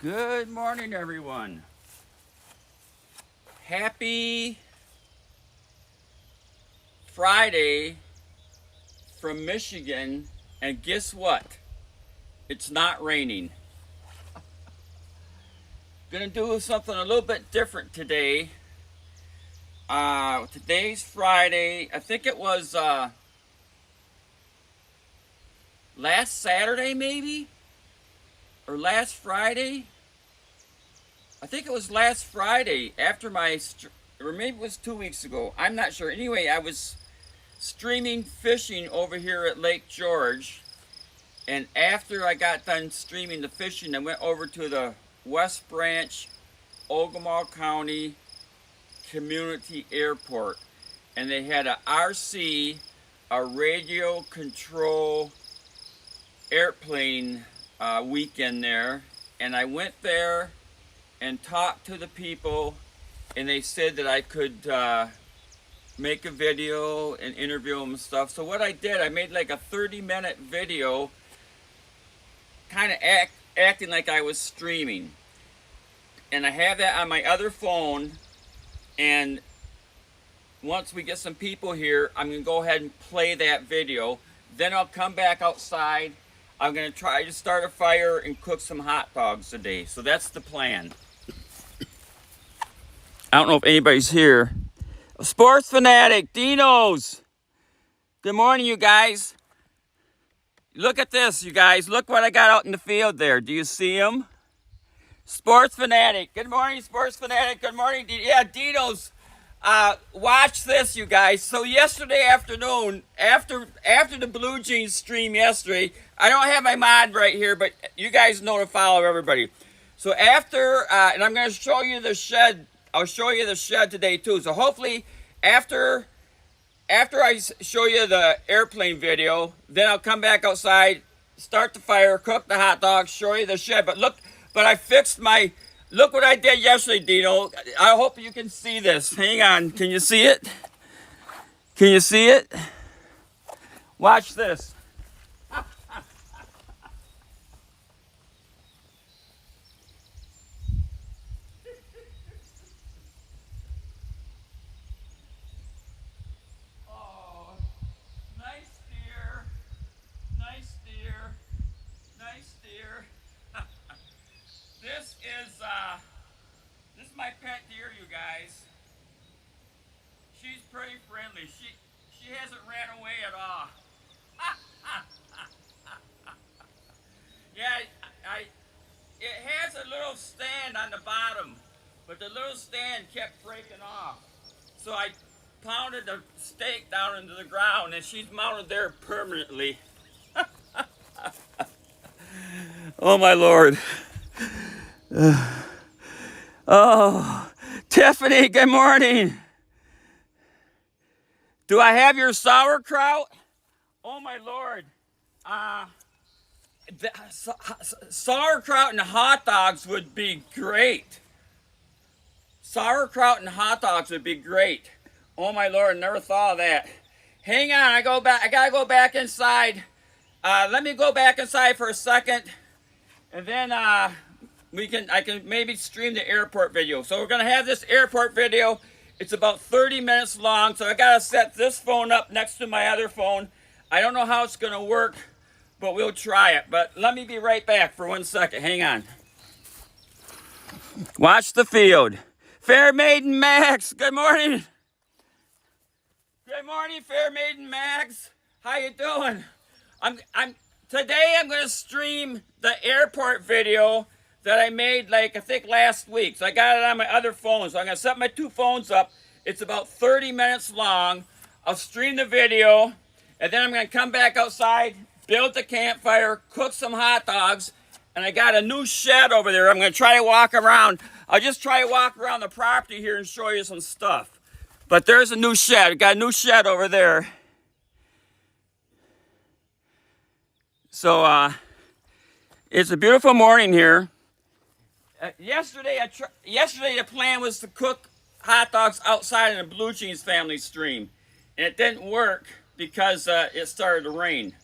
Good morning, everyone. Happy Friday from Michigan. And guess what? It's not raining. Gonna do something a little bit different today. Today's Friday. I think it was last Saturday, maybe? Or last Friday? I think it was last Friday after or maybe it was 2 weeks ago. I'm not sure. Anyway, I was streaming fishing over here at Lake George. And after I got done streaming the fishing, I went over to the West Branch, Ogama County Community Airport. And they had a RC, a radio control airplane weekend there. And I went there and talked to the people, and they said that I could make a video and interview them and stuff. So what I did, I made like a 30-minute video, kind of acting like I was streaming. And I have that on my other phone, and once we get some people here, I'm gonna go ahead and play that video. Then I'll come back outside. I'm gonna try to start a fire and cook some hot dogs today. So that's the plan. I don't know if anybody's here. Sports Fanatic, Dino's. Good morning, you guys. Look at this, you guys. Look what I got out in the field there. Do you see him? Sports Fanatic. Good morning, Sports Fanatic. Good morning. Yeah, Dino's. Watch this, you guys. So yesterday afternoon, after the Blue Jeans stream yesterday, I don't have my mod right here, but you guys know to follow everybody. So after, and I'm going to show you the shed. I'll show you the shed today too. So hopefully after I show you the airplane video, then I'll come back outside, start the fire, cook the hot dogs, show you the shed. But I fixed look what I did yesterday, Dino. I hope you can see this. Hang on, can you see it? Can you see it? Watch this. This is my pet deer, you guys. She's pretty friendly. She hasn't ran away at all. Yeah, it has a little stand on the bottom, but the little stand kept breaking off. So I pounded the stake down into the ground, and she's mounted there permanently. Oh my Lord. Oh, Tiffany, good morning. Do I have your sauerkraut? Oh my Lord. Sauerkraut and hot dogs would be great. Sauerkraut and hot dogs would be great. Oh my Lord, never thought of that. Hang on, I gotta go back inside. Let me go back inside for a second, and then I can maybe stream the airport video. So we're gonna have this airport video. It's about 30 minutes long, so I gotta set this phone up next to my other phone. I don't know how it's gonna work, but we'll try it. But let me be right back for 1 second. Hang on. Watch the field. Fair Maiden Max, good morning. Good morning, Fair Maiden Max. How you doing? Today I'm gonna stream the airport video that I made, I think last week. So I got it on my other phone. So I'm gonna set my two phones up. It's about 30 minutes long. I'll stream the video, and then I'm gonna come back outside, build the campfire, cook some hot dogs, and I got a new shed over there. I'm gonna try to walk around. I'll just try to walk around the property here and show you some stuff. But there's a new shed. I got a new shed over there. So it's a beautiful morning here. Yesterday the plan was to cook hot dogs outside in the Blue Jeans family stream, and it didn't work because it started to rain.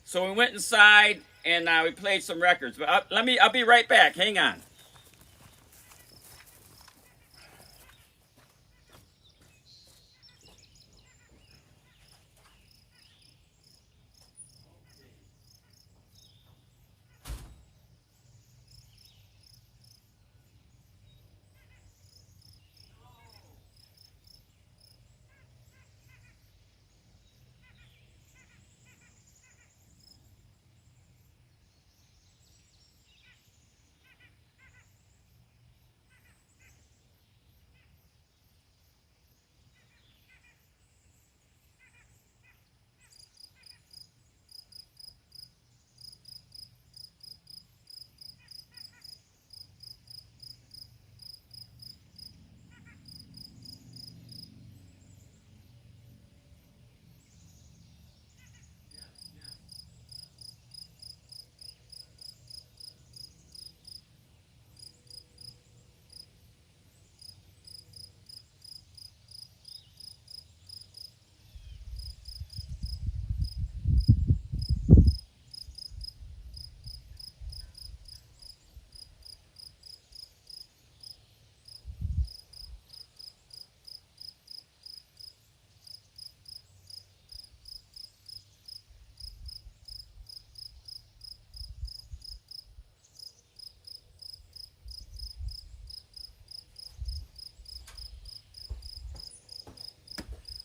So we went inside and we played some records. But I'll be right back. Hang on.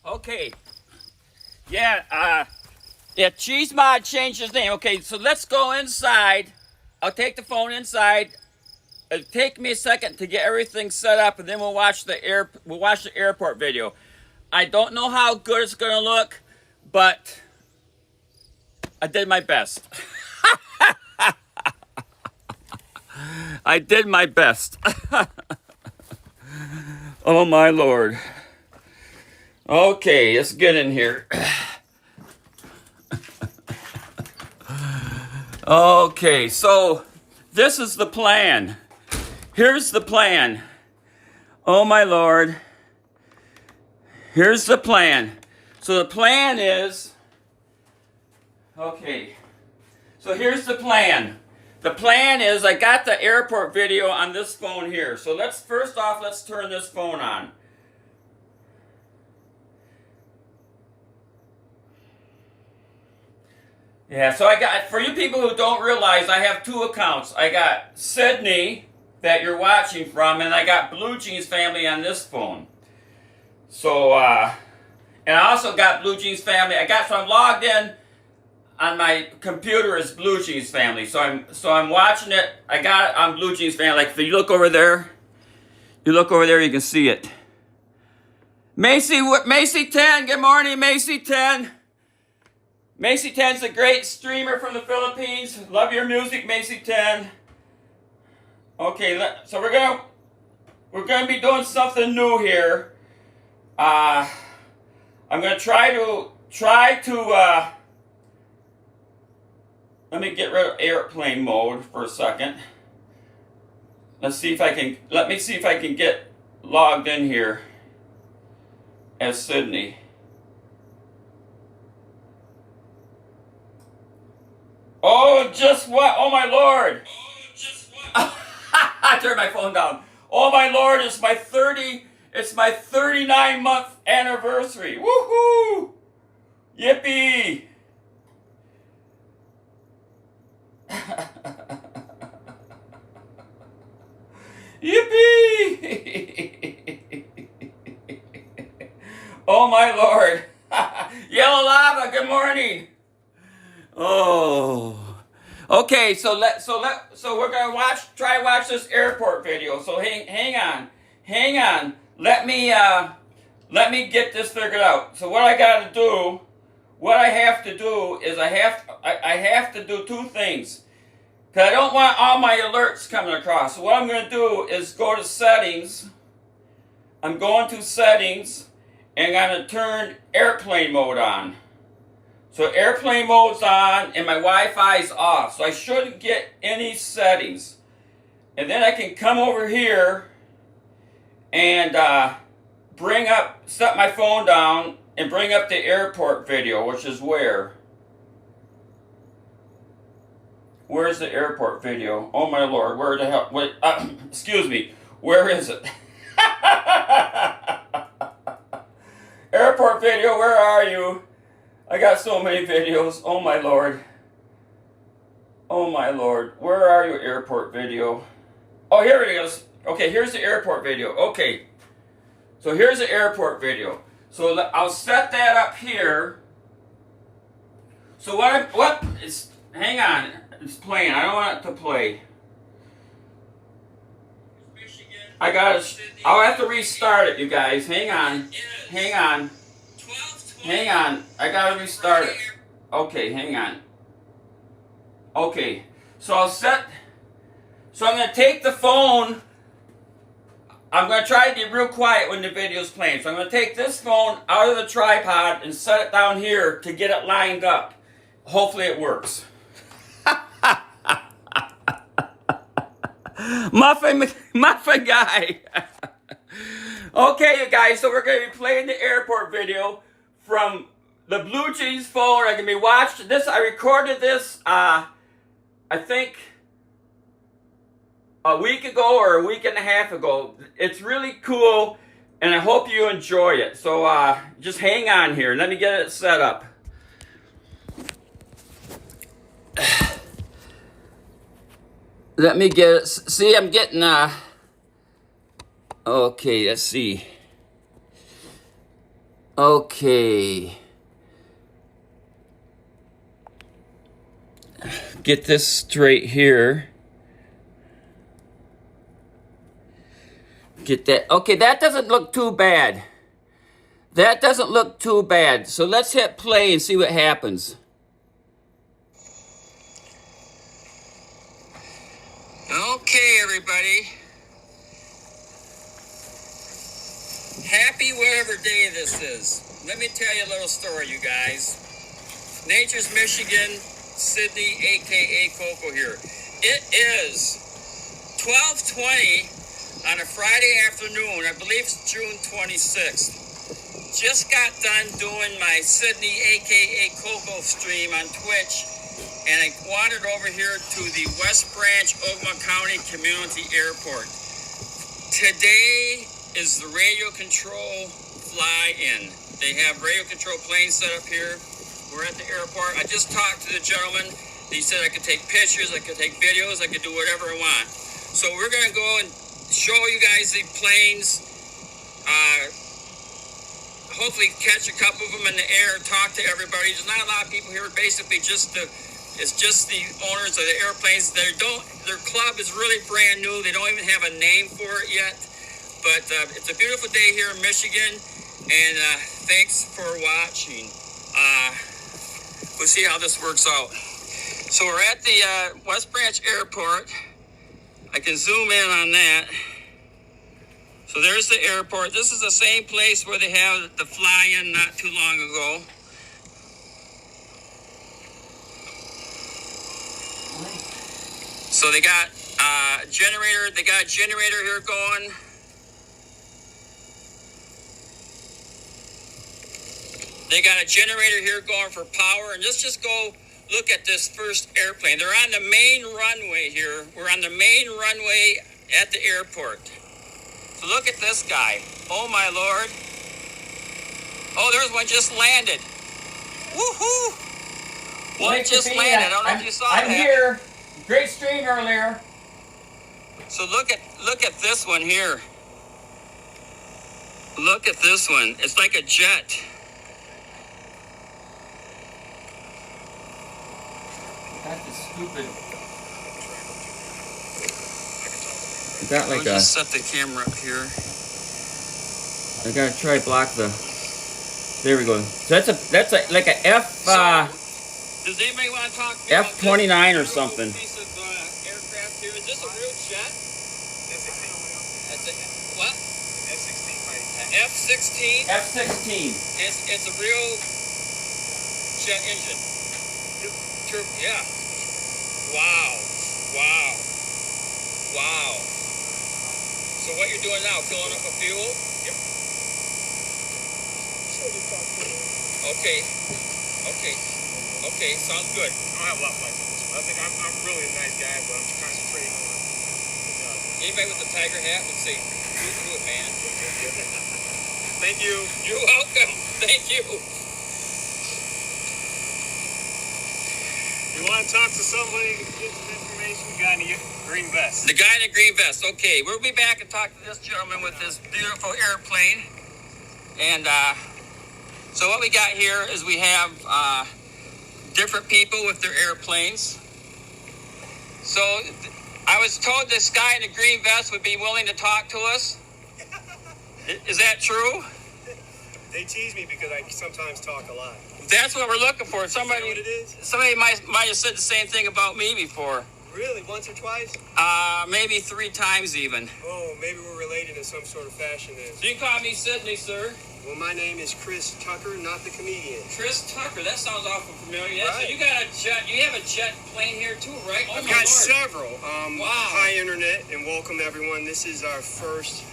Okay. Yeah, Cheese Mod changed his name. Okay, so let's go inside. I'll take the phone inside. It'll take me a second to get everything set up, and then we'll watch the airport video. I don't know how good it's gonna look, but I did my best. I did my best. Oh my Lord. Okay, let's get in here. Okay, so this is the plan. Here's the plan. Oh my Lord. Here's the plan. So the plan is, okay, so here's the plan. The plan is I got the airport video on this phone here. So first off, let's turn this phone on. Yeah, so I got, for you people who don't realize, I have two accounts. I got Sydney, that you're watching from, and I got Blue Jeans Family on this phone. So, and I also got Blue Jeans Family. So I'm logged in on my computer as Blue Jeans Family. So I'm watching it. I got it on Blue Jeans Family. Like if you look over there, you can see it. Macy 10, good morning, Macy 10. Macy 10's a great streamer from the Philippines. Love your music, Macy 10. Okay, so we're gonna be doing something new here. I'm gonna try to let me get rid of airplane mode for a second. Let me see if I can get logged in here as Sydney. Oh, just what? Oh my Lord! I turned my phone down. Oh my Lord! It's my 39-month anniversary. Woohoo! Yippee! Yippee! Oh my Lord! Yellow Lava, good morning. Oh. Okay, so we're gonna try watch this airport video. So hang on. Let me get this figured out. So what I have to do is I have to do two things. Cause I don't want all my alerts coming across. So what I'm gonna do is go to settings. I'm going to settings and I'm gonna turn airplane mode on. So airplane mode's on and my Wi-Fi's off. So I shouldn't get any settings. And then I can come over here and set my phone down and bring up the airport video, which is where's the airport video? Oh my Lord, where the hell, wait, excuse me, where is it? Airport video, where are you? I got so many videos. Oh my Lord. Oh my Lord. Where are you, airport video? Oh, here it is. Okay, here's the airport video. Okay. So here's the airport video. So I'll set that up here. So hang on. It's playing. I don't want it to play. I'll have to restart it, you guys. Hang on. I gotta restart it. Okay, hang on. Okay, so I'm gonna take the phone. I'm gonna try to be real quiet when the video's playing. So I'm gonna take this phone out of the tripod and set it down here to get it lined up. Hopefully it works. Muffin guy. Okay, you guys, so we're gonna be playing the airport video from the Blue Jeans phone. I can be watched. I recorded this, I think a week ago or a week and a half ago. It's really cool, and I hope you enjoy it. So just hang on here. Let me get it set up. Let me get it. See, I'm getting, okay, let's see. Okay. Get this straight here. Get that. Okay, that doesn't look too bad. That doesn't look too bad. So let's hit play and see what happens. Okay, everybody. Happy whatever day this is. Let me tell you a little story, you guys. Nature's Michigan, Sydney, aka Coco here. It is 12:20 on a Friday afternoon. I believe it's June 26th. Just got done doing my Sydney, aka Coco stream on Twitch, and I wandered over here to the West Branch, Ogama County Community Airport. Today is the radio control fly-in. They have radio control planes set up here. We're at the airport. I just talked to the gentleman. He said I could take pictures, I could take videos, I could do whatever I want. So we're going to go and show you guys the planes. Hopefully catch a couple of them in the air, talk to everybody. There's not a lot of people here. Basically, it's just the owners of the airplanes. Their club is really brand new. They don't even have a name for it yet. But it's a beautiful day here in Michigan, and thanks for watching. We'll see how this works out. So we're at the West Branch Airport. I can zoom in on that. So there's the airport. This is the same place where they had the fly-in not too long ago. So they got generator. They got a generator here going. They got a generator here going for power. And let's just go look at this first airplane. They're on the main runway here. We're on the main runway at the airport. So look at this guy. Oh my Lord. Oh, there's one just landed. Woohoo! One just landed. I don't know if you saw that. I'm here. Great stream earlier. So look at this one here. Look at this one. It's like a jet. That's just stupid. Got like a. Just set the camera up here. I gotta try to block the. There we go. So that's like a F. Does anybody want to talk to me F-29 or something? Piece of aircraft here. Is this a real jet? F-16. That's a what? F-16. F-16. F-16. It's a real jet engine. Yeah. Wow. So what you're doing now? Filling up a fuel? Yep. Okay. Sounds good. I don't have a lot of flights on this one. I think I'm really a nice guy, but I'm concentrating on the job. Anybody with the tiger hat would say, "You do it, man." Thank you. You're welcome. Thank you. You want to talk to somebody, get some information? The guy in the green vest. The guy in the green vest. Okay, we'll be back and talk to this gentleman with this beautiful airplane. And so what we got here is we have different people with their airplanes. So I was told this guy in the green vest would be willing to talk to us. Is that true? They tease me because I sometimes talk a lot. That's what we're looking for. Somebody, you know what it is? Somebody might have said the same thing about me before. Really? Once or twice? Maybe 3 times even. Oh, maybe we're related in some sort of fashion then. So you can call me Sydney, sir. Well, my name is Chris Tucker, not the comedian. Chris Tucker, that sounds awful familiar. Right. So you got a jet, you have a jet plane here too, right? I've got several. Wow. Hi, Internet, and welcome everyone. This is our first,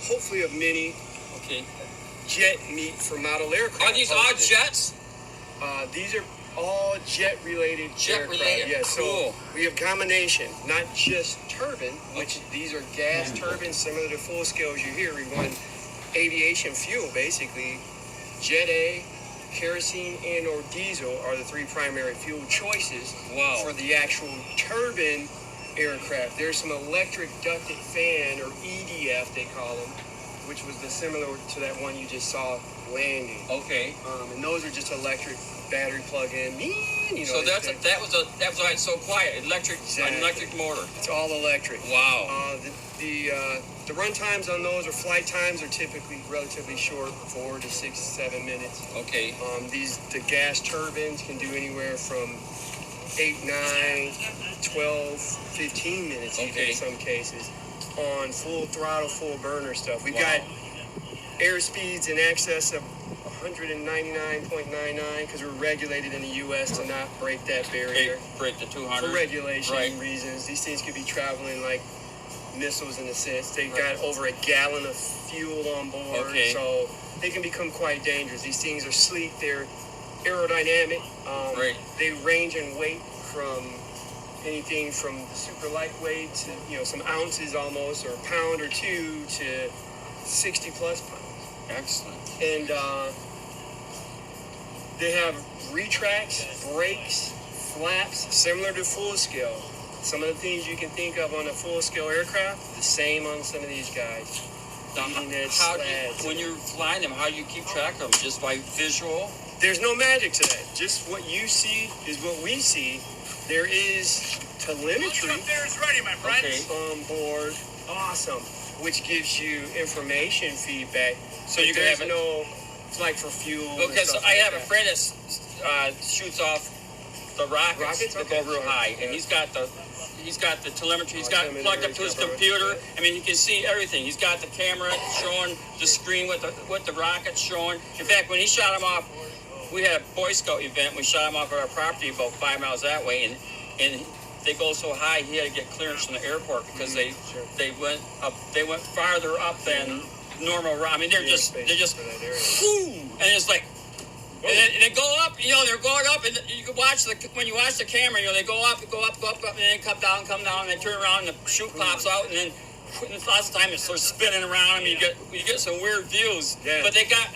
hopefully of many, jet meet for model aircraft. Are these all jets? These are all jet-related aircraft. Yeah, cool. So we have combination, not just turbine, which these are gas turbines similar to full scales you hear. We run aviation fuel, basically. Jet A, kerosene, and or diesel are the 3 primary fuel choices for the actual turbine aircraft. There's some electric ducted fan, or EDF they call them, which was similar to that one you just saw landing. Okay. And those are just electric battery plug-in. You know, So that was why it's so quiet. Electric, Exactly. an electric motor. It's all electric. Wow. The run times on those, or flight times, are typically relatively short, 4 to 6, 7 minutes. Okay. The gas turbines can do anywhere from 8, 9, 12, 15 minutes even Okay. in some cases on full throttle, full burner stuff. We've Wow. got air speeds in excess of 199.99 because we're regulated in the U.S. to not break that barrier. Break the 200. For regulation Right. reasons, these things could be traveling like missiles in a sense. They Right. got over a gallon of fuel on board, Okay. so they can become quite dangerous. These things are sleek, they're aerodynamic. Right. They range in weight from anything from super lightweight to some ounces almost, or a pound or two, to 60 plus pounds. Excellent. And they have retracts, brakes, flaps, similar to full scale. Some of the things you can think of on a full scale aircraft, the same on some of these guys. Now, Leading edge how do slats. you, when you're flying them, how do you keep track of them? Just by visual? There's no magic to that. Just what you see is what we see. There is telemetry There is ready, my friends. Okay. on board. Awesome. Which gives you information feedback. So you can There's have it. no, it's like for fuel. and Because stuff I like have a that. friend that shoots off the rockets that Okay, go real sure. high, Yeah. and he's got the telemetry. He's Oh, got it plugged up to his telemetry, computer. yeah. I mean, he can see everything. He's got the camera showing the screen with the rockets showing. In fact, when he shot him off, we had a Boy Scout event. We shot him off at our property about 5 miles that way, and they go so high he had to get clearance from the airport because Sure. they went farther up than normal. I mean, they're just for that area. whoo, and it's like. And they go up, they're going up, and you can watch when you watch the camera, they go up, and then come down, and they turn around, and the chute pops out, and then lots of time it's sort of spinning around. I mean, you get some weird views. Yeah. But they got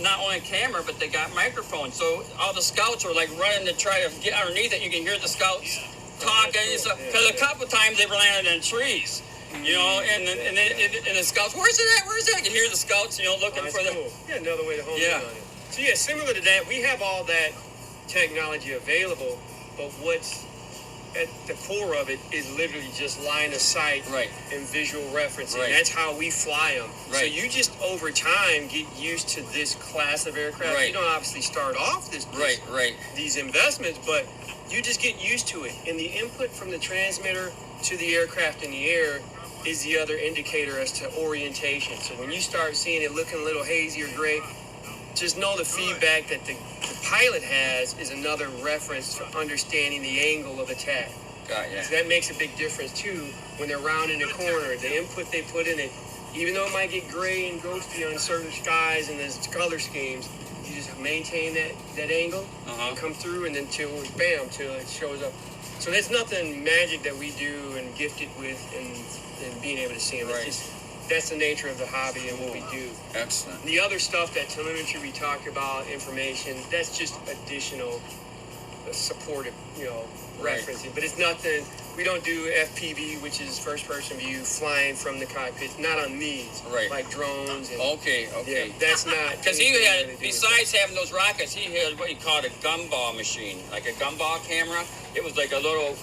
not only a camera, but they got microphones. So all the scouts are like running to try to get underneath it. You can hear the scouts talking and stuff. Because a couple times they've landed in trees. And the scouts, where's it at? Where's it at? You can hear the scouts, looking That's for the. cool. Yeah, another way to hone Yeah. in on it. So yeah, similar to that, we have all that technology available, but what's at the core of it is literally just line of sight Right. and visual referencing. Right. That's how we fly them. So Right. you just over time get used to this class of aircraft. Right. You don't obviously start off Right. these investments, but you just get used to it. And the input from the transmitter to the aircraft in the air is the other indicator as to orientation. So when you start seeing it looking a little hazy or gray, just know the feedback that the pilot has is another reference for understanding the angle of attack. Got ya. So that makes a big difference too when they're rounding the corner. The input they put in it, even though it might get gray and ghosty on certain skies and there's color schemes, you just maintain that angle and come through, and then till it shows up. So there's nothing magic that we do and gifted with and being able to see them. Right. That's the nature of the hobby and what we do. Excellent. The other stuff, that telemetry we talked about, information, that's just additional supportive, Right. referencing. But it's nothing, we don't do FPV, which is first person view, flying from the cockpit. Not on these. Right. Like drones. And, Okay. Yeah, that's not. Because he anything had, really to do with besides having those rockets, he had what he called a gumball machine, like a gumball camera. It was like a little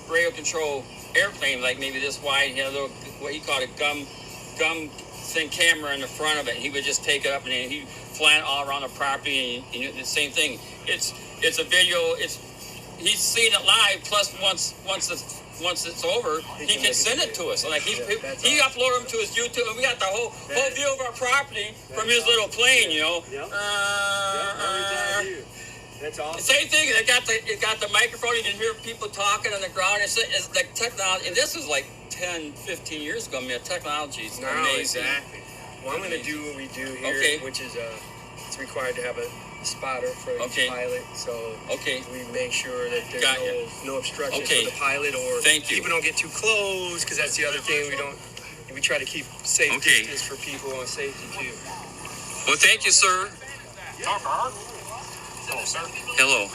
radio control airplane, like maybe this wide. He had a little, what he called a gum thing camera in the front of it. He would just take it up and then he'd fly it all around the property. And the same thing. It's a video. He's seen it live. Plus, once it's over, he can send it to us. Like he uploaded them to his YouTube, and we got the whole view of our property from his little plane. That's awesome. Same thing. It got the microphone. You can hear people talking on the ground. It's like technology. And this was like 10, 15 years ago. I mean, the technology is No, amazing. exactly. Well, I'm going to do what we do here, Okay. which is it's required to have a spotter for each Okay. pilot. So Okay. we make sure that there's Got ya. no obstructions Okay. for the pilot, or Thank you. people don't get too close, because that's the other thing. We try to keep safe Okay. distance for people on safety too. Well, thank you, sir. Hello, sir. Hello.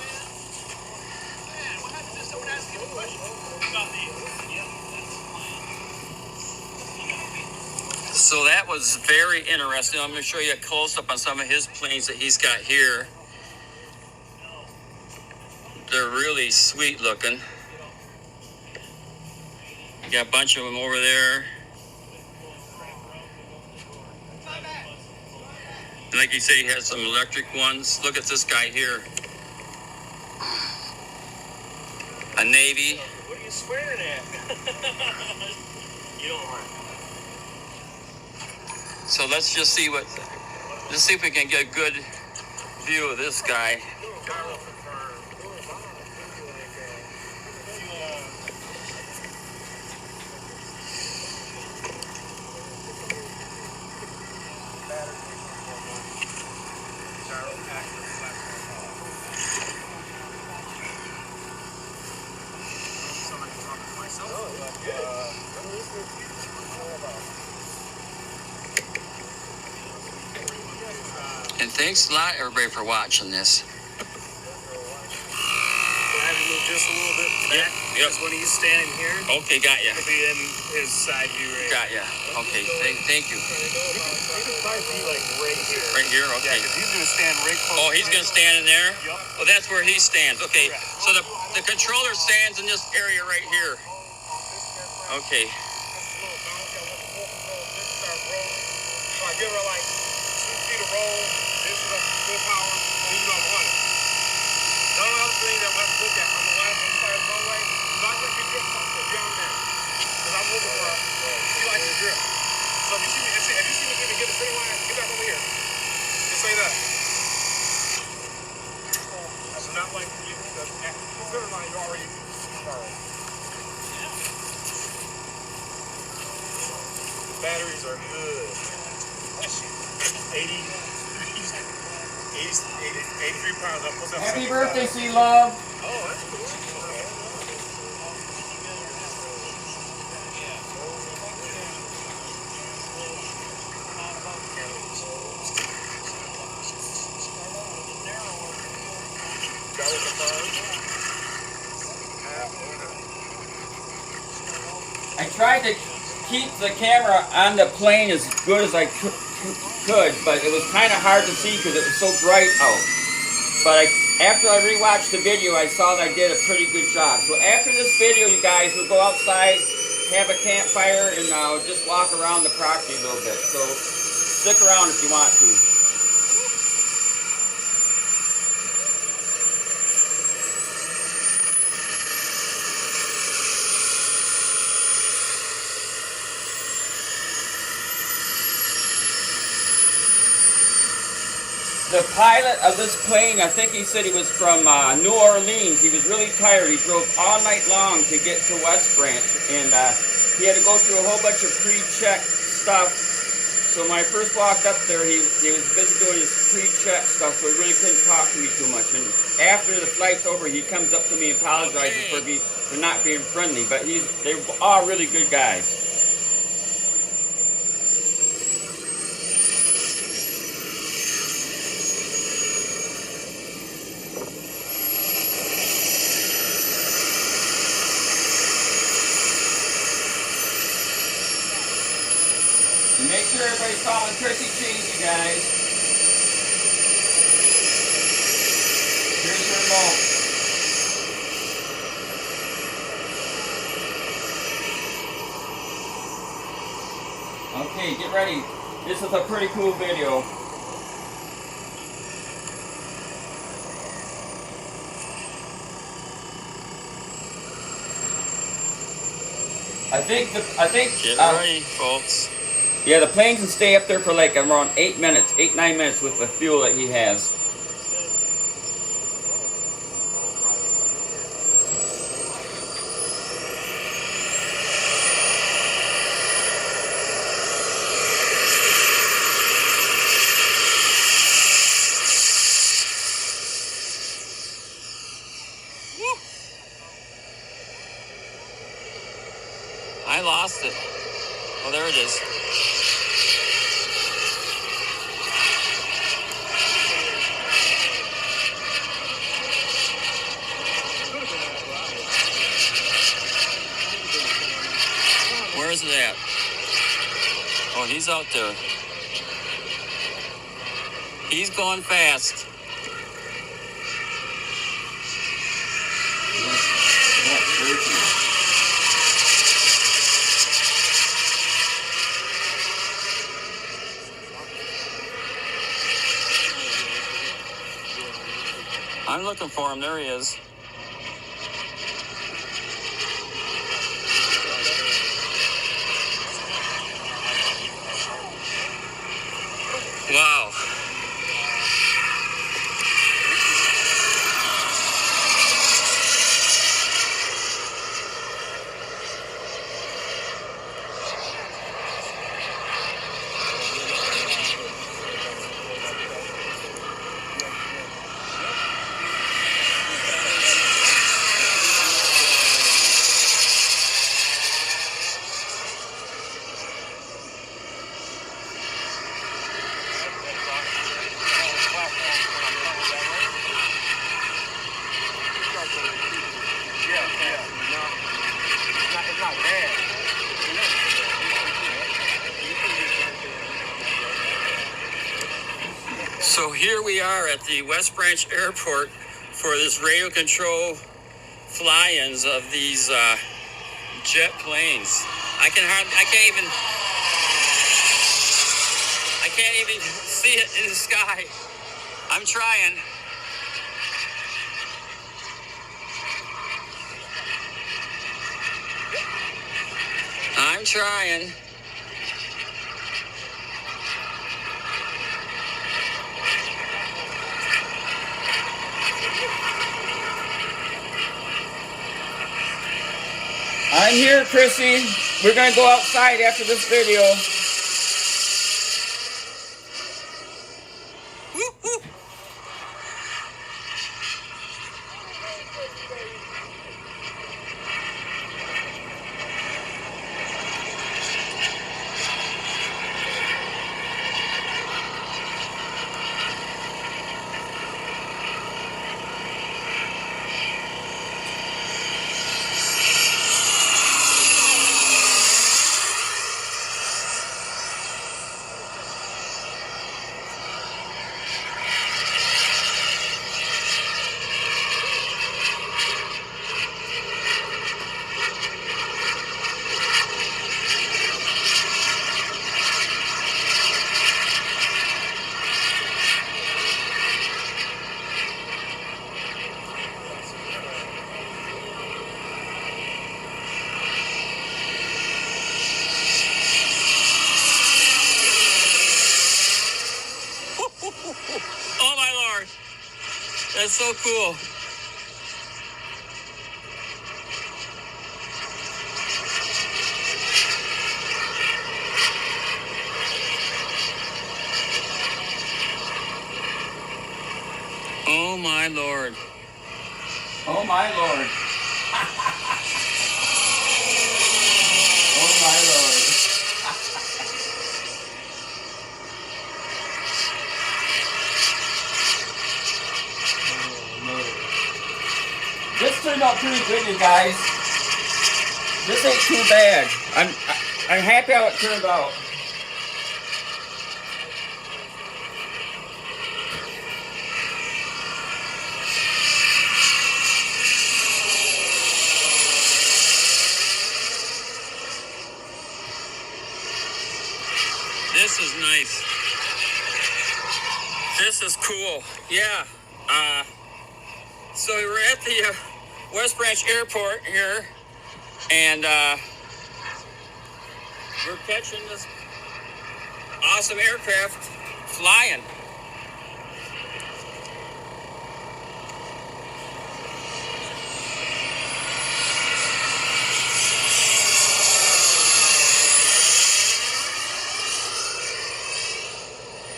So that was very interesting. I'm going to show you a close-up on some of his planes that he's got here. They're really sweet looking. Got a bunch of them over there. And like you say, he has some electric ones. Look at this guy here. A Navy. What are you swearing at? You don't mind. So let's just see what, let's see if we can get a good view of this guy. And thanks a lot, everybody, for watching this. Have you move just a little bit back? Yep. Because when he's standing here, Okay, got ya. it'll be in his side view right Got ya. Okay, thank you. You can probably be like right here. Right here, Yeah, okay. because he's going to stand right close. Oh, he's going to stand in there? Yep. Oh, that's where he stands. Okay, Correct. so the controller stands in this area right here. Okay. So I give her like 2 feet of roll. This is like full power. Then you don't want it. The only other thing that we have to look at on the left hand side of the runway, not going to be drift down there. Because I'm looking for, he likes to drift. So if you see me, if you see me even get a center line, get back over here. Just say that. That's not like you, the center line you already borrowed. Batteries are good. 83 pounds. I'll put that. Happy birthday, C-Love. Oh, that's cool. I tried to keep the camera on the plane as good as I could, but it was kind of hard to see because it was so bright out. But after I rewatched the video, I saw that I did a pretty good job. So after this video, you guys, we'll go outside, have a campfire, and just walk around the property a little bit. So stick around if you want to. The pilot of this plane, I think he said he was from New Orleans. He was really tired. He drove all night long to get to West Branch, and he had to go through a whole bunch of pre-check stuff. So when I first walked up there, he was busy doing his pre-check stuff, so he really couldn't talk to me too much. And after the flight's over, he comes up to me and apologizes for not being friendly. But they were all really good guys. And make sure everybody's calling Chrissy Cheese, you guys. Here's your remote. Okay, get ready. This is a pretty cool video. Get ready, folks. Yeah, the plane can stay up there for like around 8 minutes, 8-9 minutes with the fuel that he has. I lost it. Oh, there it is. Where is it at? Oh, he's out there. He's going fast. I'm looking for him. There he is. Wow. So here we are at the West Branch Airport for this radio control fly-ins of these jet planes. I can't even see it in the sky. I'm trying. I'm trying. I'm here, Chrissy. We're gonna go outside after this video. Woo-hoo. Oh my Lord. That's so cool. Oh my Lord. Oh my Lord. Oh my Lord. This turned out pretty good, you guys. This ain't too bad. I'm happy how it turned out. This is nice. This is cool. Yeah. So we're at the West Branch Airport here, and we're catching this awesome aircraft flying.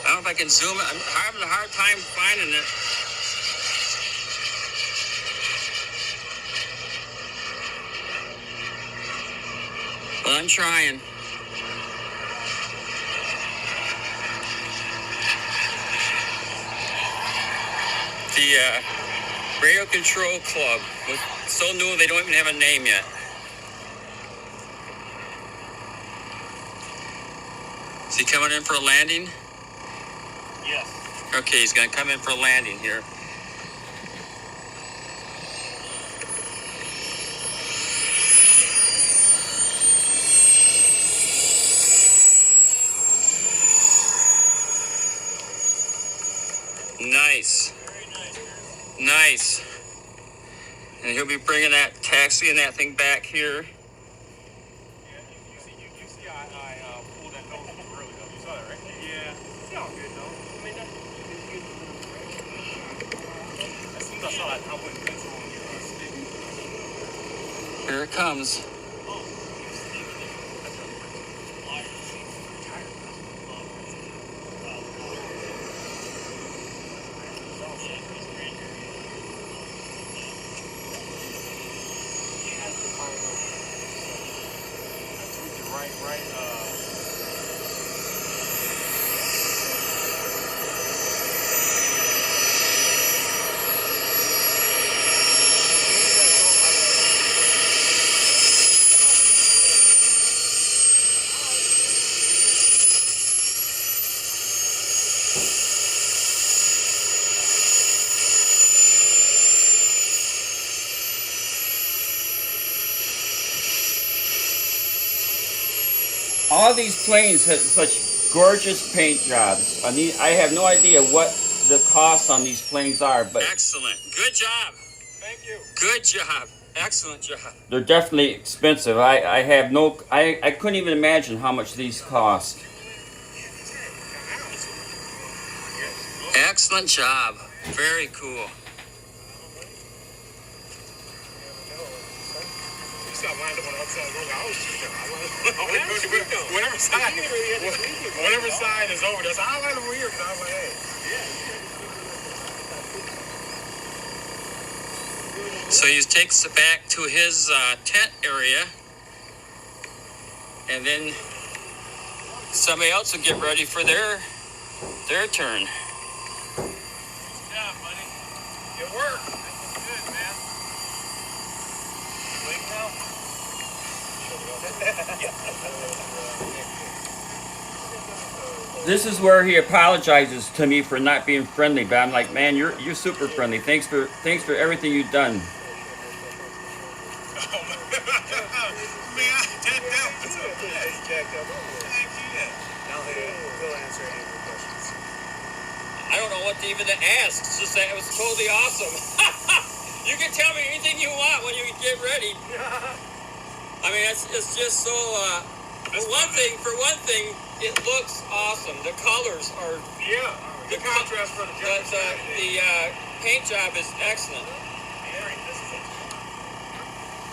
I don't know if I can zoom it. I'm having a hard time finding it. But I'm trying. The Radio Control Club. So new they don't even have a name yet. Is he coming in for a landing? Yes. Okay, he's going to come in for a landing here. Nice. Very nice. Nice. And he'll be bringing that taxi and that thing back here. You see, I pulled that nose up early though. You saw that, right? Yeah. It's all good though. I mean, that's good. As soon as I saw that, I went pencil on your stick. Here it comes. All these planes have such gorgeous paint jobs. I have no idea what the costs on these planes are, but excellent. Good job. Thank you. Good job. Excellent job. They're definitely expensive. I couldn't even imagine how much these cost. Excellent job. Very cool. Whatever side is over, that's I like over here because I was like, hey. So he takes it back to his tent area, and then somebody else will get ready for their turn. Good job, buddy. Good work. Good, man. Wait now. This is where he apologizes to me for not being friendly, but I'm like, man, you're super friendly. Thanks for everything you've done. I don't know what to even ask. It's just that it was totally awesome. You can tell me anything you want when you get ready. I mean, it's just so. For one thing, it looks awesome. The colors are. Yeah. The contrast for the paint job is excellent.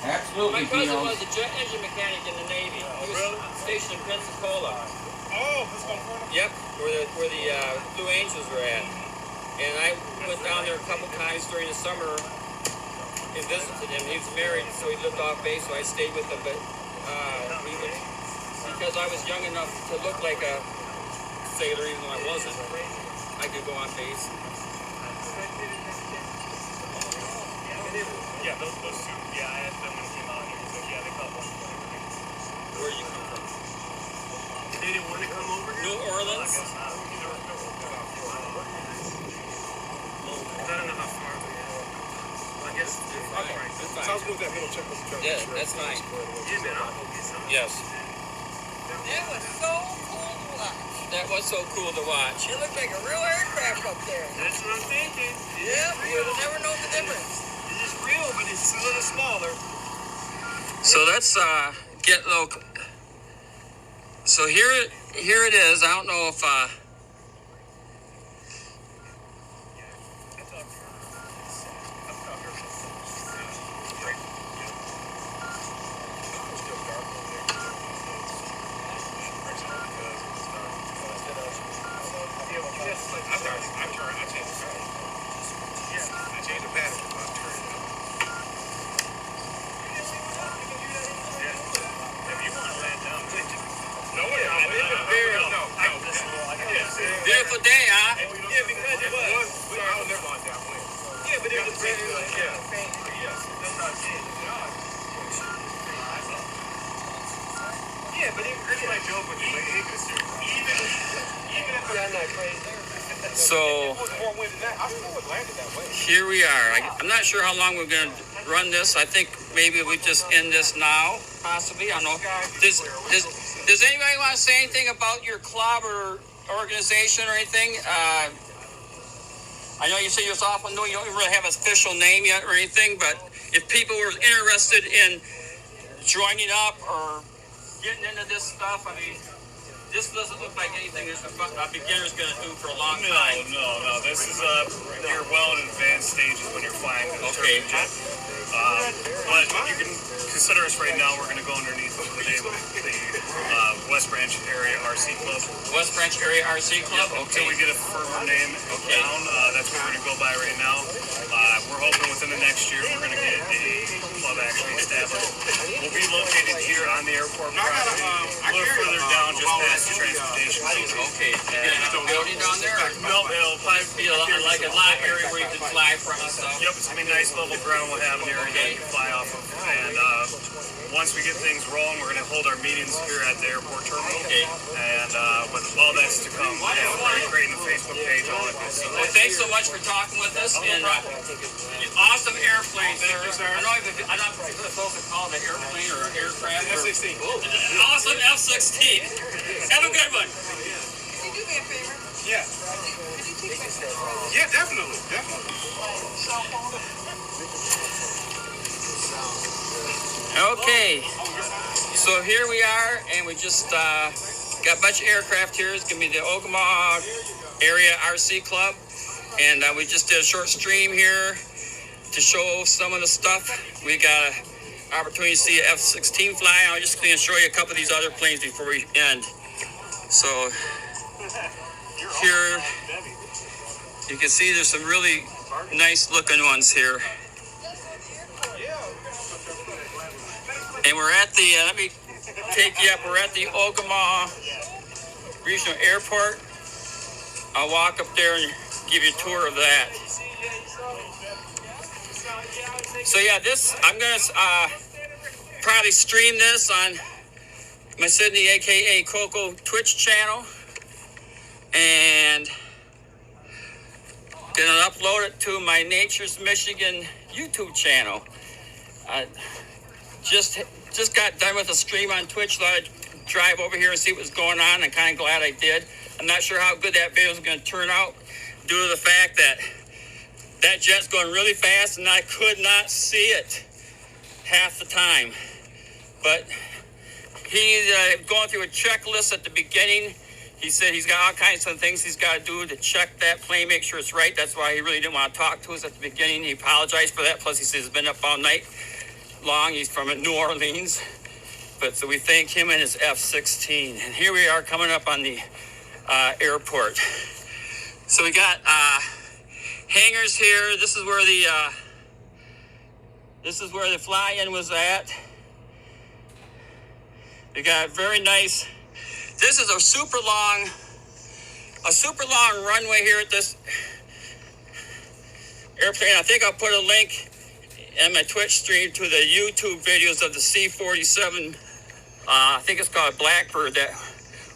Absolutely. My cousin was a jet engine mechanic in the Navy. He was stationed in Pensacola. Oh, Pensacola. Yep, where the Blue Angels were at. And I went down there a couple times during the summer and visited him. He was married, so he lived off base, so I stayed with him. But because I was young enough to look like a sailor, even though I wasn't, I could go on base. Yeah, those two. Yeah, I asked them when they came out here. So yeah, they come over. Where did you come from? They didn't want to come over here? New Orleans? I guess not. I don't know how far we are. Well, I guess it's fine. It's fine. So I was going to that middle check with the truck. Yeah, that's fine. Yeah, man, I'll go get some. Yes. That was so cool to watch. That was so cool to watch. It looked like a real aircraft up there. That's what I'm thinking. Yeah, we would have never known the difference. It's real, but it's a little smaller. So let's get a little. So here it is. I don't know if Yeah, but here's my joke with you. Even if I'm not crazy. So it was more wind than that, I still would land it that way. here we are. I'm not sure how long we're going to run this. I think maybe we just end this now, possibly. I don't know. Does anybody want to say anything about your club or organization or anything? I know you say you're off and you don't really have an official name yet or anything, but if people were interested in joining up or getting into this stuff, I mean, this doesn't look like anything that a beginner's going to do for a long time. No. This is you're well in advanced stages when you're flying the Okay. turbine jet. But you can consider us right now. We're going to go underneath the name of the West Branch Area RC Club. West Branch Area RC Club? Until we get a firmer name down, that's what we're going to go by right now. We're hoping within the next year we're going to get a club actually established. We'll be located here on the airport property, a little further down, just past the transportation center. Okay. You're going to have a building down there? No, it'll probably Be like a lot area where you can fly from and stuff? Yep, it's going to be nice level ground. We'll have an area that you can fly off of. And once we get things rolling, we're going to hold our meetings here at the airport terminal. Okay. And with all that's to come, we're creating the Facebook page, all that good stuff. Well, thanks so much for talking with us. And awesome airplane, sir. I know I'm not supposed to call it an airplane or an aircraft. F-16. Awesome F-16. Have a good one. Can you do me a favor? Yeah. Could you take my cell phone? Yeah, definitely. Okay, so here we are, and we just got a bunch of aircraft here. It's going to be the Ogama Area RC Club, and we just did a short stream here to show some of the stuff. We got an opportunity to see an F-16 fly. I'm just going to show you a couple of these other planes before we end. So here you can see there's some really nice looking ones here. And we're at the, let me take you up, we're at the Ogama Regional Airport. I'll walk up there and give you a tour of that. So yeah, this, I'm going to probably stream this on my Sydney, aka Coco Twitch channel. And gonna upload it to my Nature's Michigan YouTube channel. Just got done with a stream on Twitch, thought I'd drive over here and see what's going on. I'm kind of glad I did. I'm not sure how good that video is going to turn out due to the fact that that jet's going really fast and I could not see it half the time. But he's going through a checklist at the beginning. He said he's got all kinds of things he's got to do to check that plane, make sure it's right. That's why he really didn't want to talk to us at the beginning. He apologized for that. Plus, he says he's been up all night long. He's from New Orleans. But so we thank him and his F-16. And here we are coming up on the airport. So we got hangars here. This is where the fly-in was at. We got very nice. This is a super long runway here at this airplane. I think I'll put a link in my Twitch stream to the YouTube videos of the C-47. I think it's called Blackbird that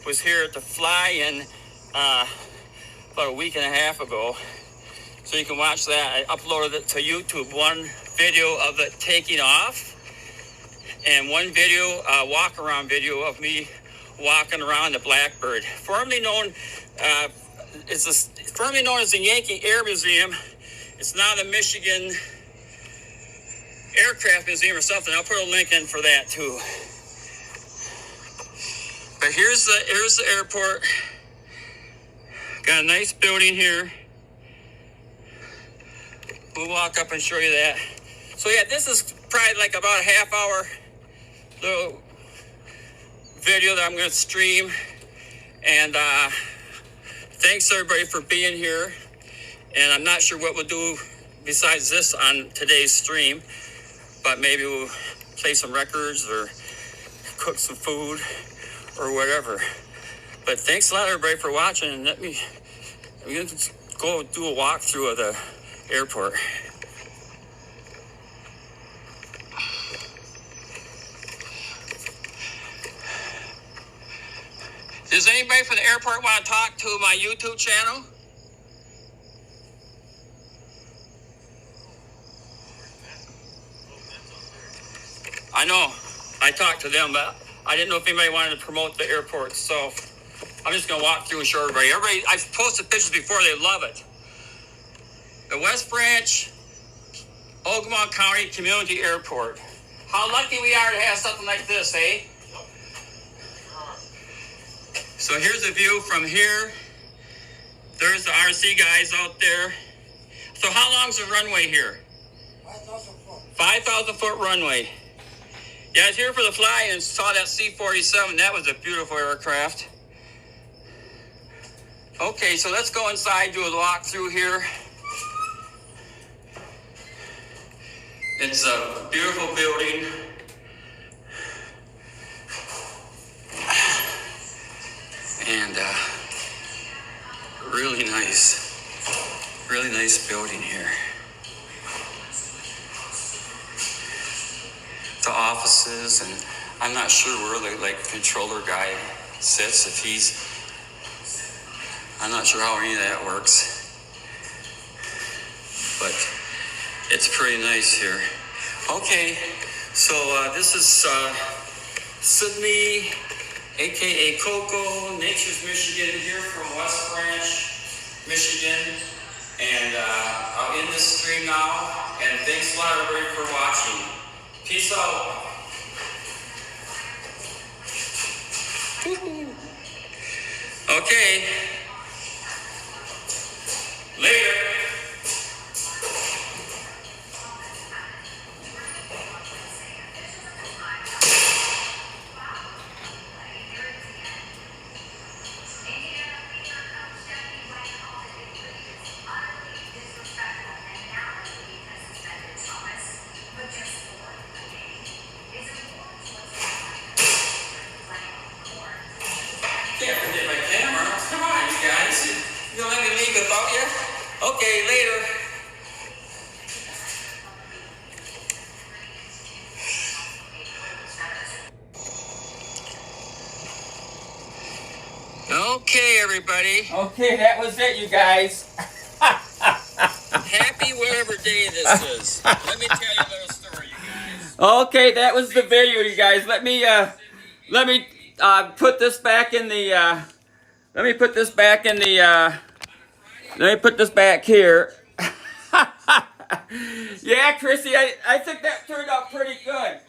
was here at the fly-in about a week and a half ago. So you can watch that. I uploaded it to YouTube. One video of it taking off and one video, walk-around video of me walking around the Blackbird. Formerly known as the Yankee Air Museum. It's now the Michigan Aircraft Museum or something. I'll put a link in for that too. But here's the airport. Got a nice building here. We'll walk up and show you that. So yeah, this is probably like about a half-hour little video that I'm going to stream. And thanks everybody for being here. And I'm not sure what we'll do besides this on today's stream, but maybe we'll play some records or cook some food or whatever. But thanks a lot everybody for watching, and I'm going to go do a walkthrough of the airport. anybody from the airport want to talk to my YouTube channel? I know. I talked to them, but I didn't know if anybody wanted to promote the airport, so I'm just going to walk through and show everybody. I've posted pictures before. They love it. The West Branch, Ogama County Community Airport. How lucky we are to have something like this, eh? So here's a view from here. There's the RC guys out there. So how long's the runway here? 5,000 foot. 5,000 foot runway. Yeah, I was here for the fly and saw that C-47. That was a beautiful aircraft. Okay, so let's go inside, do a walk through here. It's a beautiful building. And really nice building here. The offices, and I'm not sure where the controller guy sits. I'm not sure how any of that works, but it's pretty nice here. Okay, so this is Sydney, aka Coco, Nature's Michigan, here from West Branch, Michigan, and I'll end this stream now. And thanks a lot, everybody, for watching. Peace out. Okay. Later. Can't forget my camera. Come on, you guys. You gonna let me leave without you? Okay, later. Okay, everybody. Okay, that was it, you guys. Happy whatever day this is. Let me tell you a little story, you guys. Okay, that was the video, you guys. Let me put this back in the. Let me put this back here. Yeah, Chrissy, I think that turned out pretty good.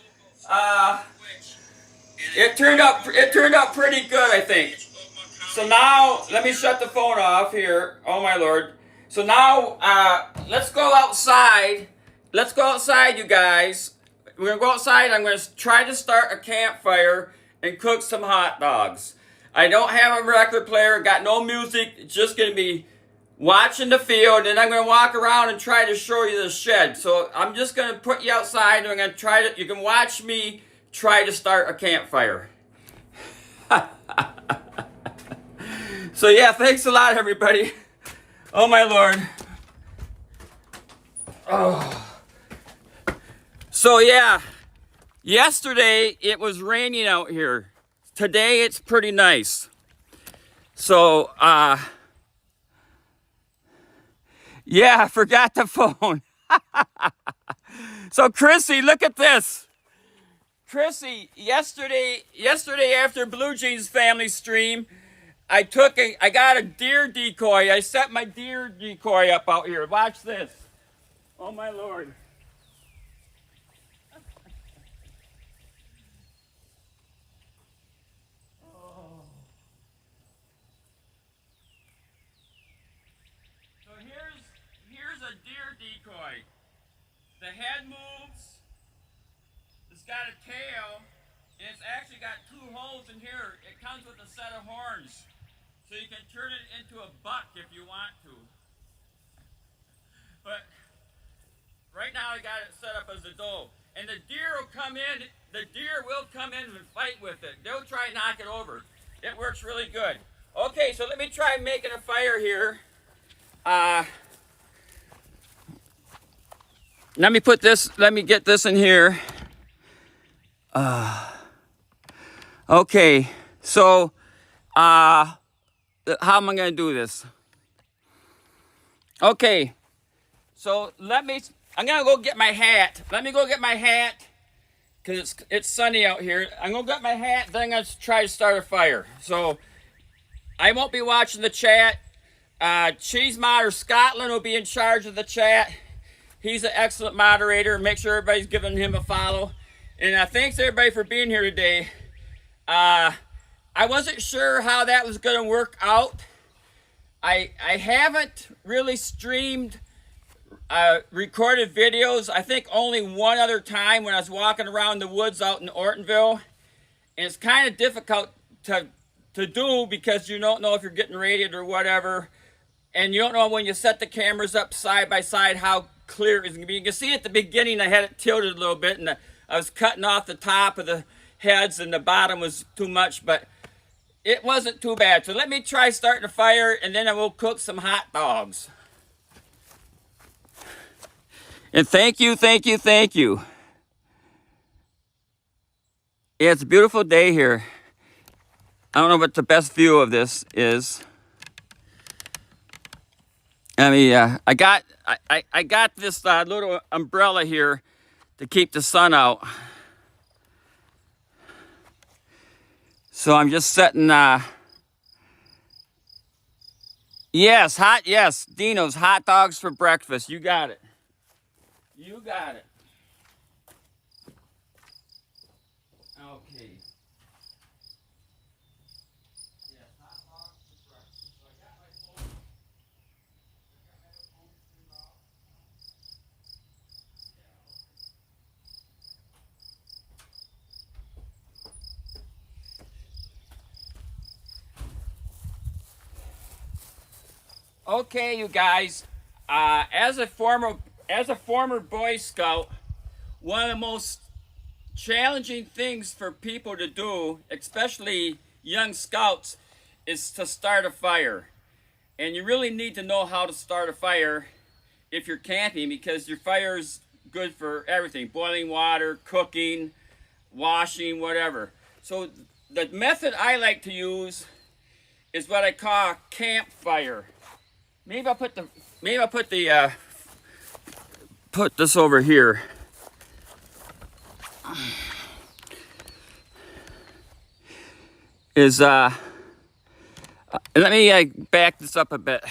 It turned out pretty good, I think. So now, let me shut the phone off here. Oh my Lord. So now, let's go outside. Let's go outside, you guys. We're gonna go outside. I'm gonna try to start a campfire and cook some hot dogs. I don't have a record player, got no music, it's just gonna be watching the field, and I'm gonna walk around and try to show you the shed. So I'm just gonna put you outside, and I'm gonna try to, you can watch me try to start a campfire. So yeah, thanks a lot, everybody. Oh my Lord. Oh. So yeah, yesterday it was raining out here. Today it's pretty nice. So, yeah, I forgot the phone. So Chrissy, look at this. Chrissy, yesterday after Blue Jeans family stream, I got a deer decoy. I set my deer decoy up out here. Watch this. Oh my Lord. So here's a deer decoy. The head moves. It's got a tail, and it's actually got two holes in here. It comes with a set of horns, so you can turn it into a buck if you want to. But right now I got it set up as a doe, and the deer will come in. The deer will come in and fight with it. They'll try and knock it over. It works really good. Okay, so let me try making a fire here. Let me get this in here. Okay, so how am I going to do this? Okay, so I'm going to go get my hat. Let me go get my hat, because it's sunny out here. I'm going to get my hat, then I'm going to try to start a fire. So I won't be watching the chat. Cheese Modder Scotland will be in charge of the chat. He's an excellent moderator. Make sure everybody's giving him a follow. And thanks everybody for being here today. I wasn't sure how that was going to work out. I haven't really streamed recorded videos. I think only one other time when I was walking around the woods out in Ortonville. And it's kind of difficult to do because you don't know if you're getting rated or whatever. And you don't know when you set the cameras up side by side how clear it's going to be. You can see at the beginning I had it tilted a little bit and I was cutting off the top of the heads and the bottom was too much, but it wasn't too bad. So let me try starting a fire and then I will cook some hot dogs. And thank you. Yeah, it's a beautiful day here. I don't know what the best view of this is. I mean, I got this little umbrella here to keep the sun out. So I'm just setting, yes, Dino's hot dogs for breakfast. You got it. You got it. Okay. Yes, hot dogs for breakfast. So I got my phone. Okay, you guys. As a former Boy Scout, one of the most challenging things for people to do, especially young scouts, is to start a fire. And you really need to know how to start a fire if you're camping, because your fire is good for everything: boiling water, cooking, washing, whatever. So the method I like to use is what I call a campfire. Maybe I'll put this over here. Let me back this up a bit.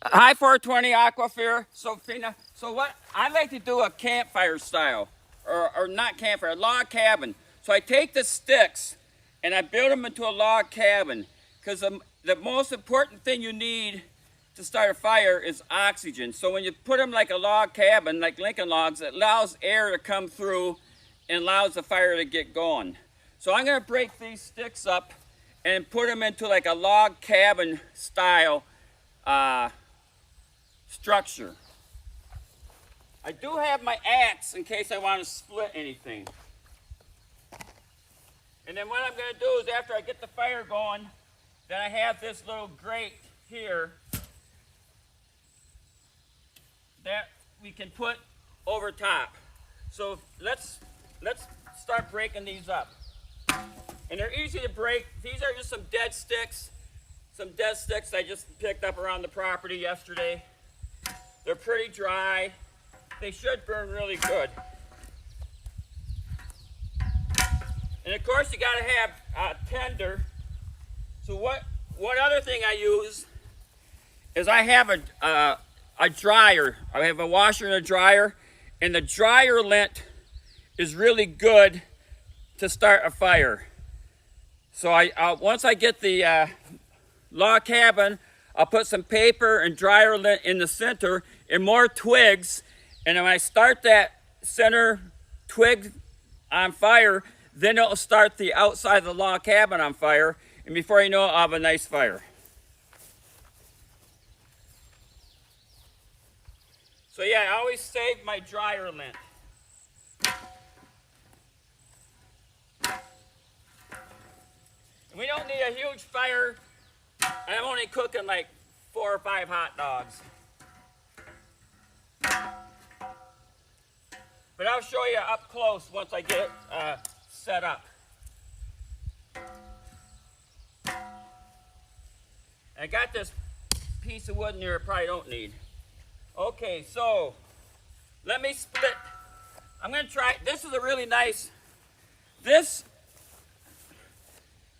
Hi 420 Aquafere, Sophina. So what I like to do, a campfire style, or not campfire, a log cabin. So I take the sticks and I build them into a log cabin, because the most important thing you need to start a fire is oxygen. So when you put them like a log cabin, like Lincoln logs, it allows air to come through and allows the fire to get going. So I'm going to break these sticks up and put them into like a log cabin style structure. I do have my axe in case I want to split anything. And then what I'm going to do is, after I get the fire going, then I have this little grate here that we can put over top. So let's start breaking these up. And they're easy to break. These are just some dead sticks. Some dead sticks I just picked up around the property yesterday. They're pretty dry. They should burn really good. And of course you gotta have tinder. So what other thing I use is I have a dryer. I have a washer and a dryer, and the dryer lint is really good to start a fire. So once I get the log cabin, I'll put some paper and dryer lint in the center and more twigs, and when I start that center twig on fire, then it'll start the outside of the log cabin on fire, and before you know it, I'll have a nice fire. So yeah, I always save my dryer lint. And we don't need a huge fire. I'm only cooking like 4 or 5 hot dogs. But I'll show you up close once I get it set up. I got this piece of wood in here I probably don't need. Okay, so let me split. I'm going to try, this is a really nice, this